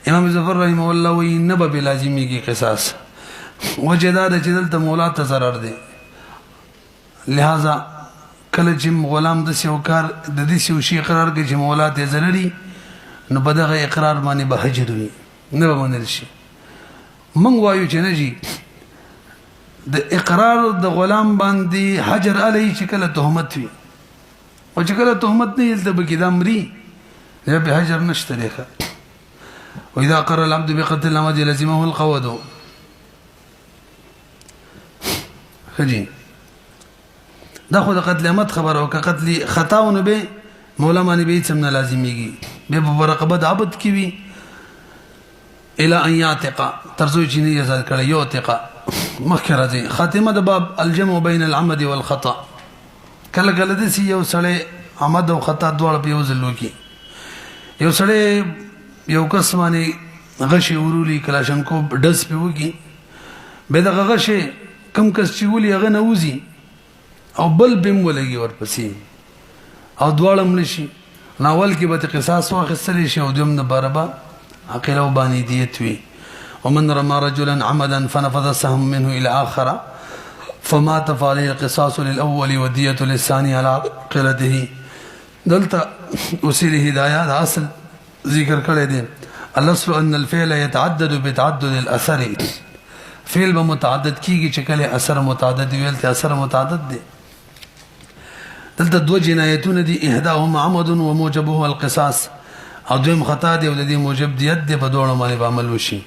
امام ظفر رحمه الله وی نبا بلازمی کی قصاص وجداد چې دلته مولا ته ضرر دی لہذا کله چې غلام د سیوکار د دې سیو شي قرار کې چې مولا ته ضرري نو بدغه اقرار باندې به حجر وي نه به منل شي من وایو چې نه جی د اقرار د غلام باندې حجر علی چې کله تهمت وي او چې کله تهمت نه یلته به کې د امري نه به حجر نشته لري واذا قر العبد بقتل العمد لزمه القود خجي دا خو د قتل عمد خبر او قتل خطاونه به مولا باندې به څنګه لازميږي به برقبت عبد کی وی الى ان يعتق ترزو چې نه یزال کړي یو تقا مخکره دي خاتمه د باب الجمع بين العمد والخطا کله کله د سی یو سړی عمد او خطا دواړه په یو ځل وکي یو سړی یو کس باندې غشي ورولي کلاشنکو ډس په وکي به د غشي کم کس چې ولي هغه نه وزي او بل بم ولګي ورپسې او دواړه ملشي ناول کې به قصاص واخستل شي او دوم نه برابر عقل او باندې دیت وي ومن رمى رجلا عمدا فنفذ السهم منه الى اخر فمات فعليه القصاص للاول والدية للثاني على عقلته دلته وسيل هدايه اصل ذکر کړی دی الاصل ان الفعل يتعدد بتعدد الاثر فعل به متعدد کیږي چې کله اثر متعدد ویل ته اثر متعدد دی دلته دو جنایتونه دي احداهما عمد وموجبه القصاص او دویم خطا دی او د دې موجب دیت دی په دوه باندې عمل وشي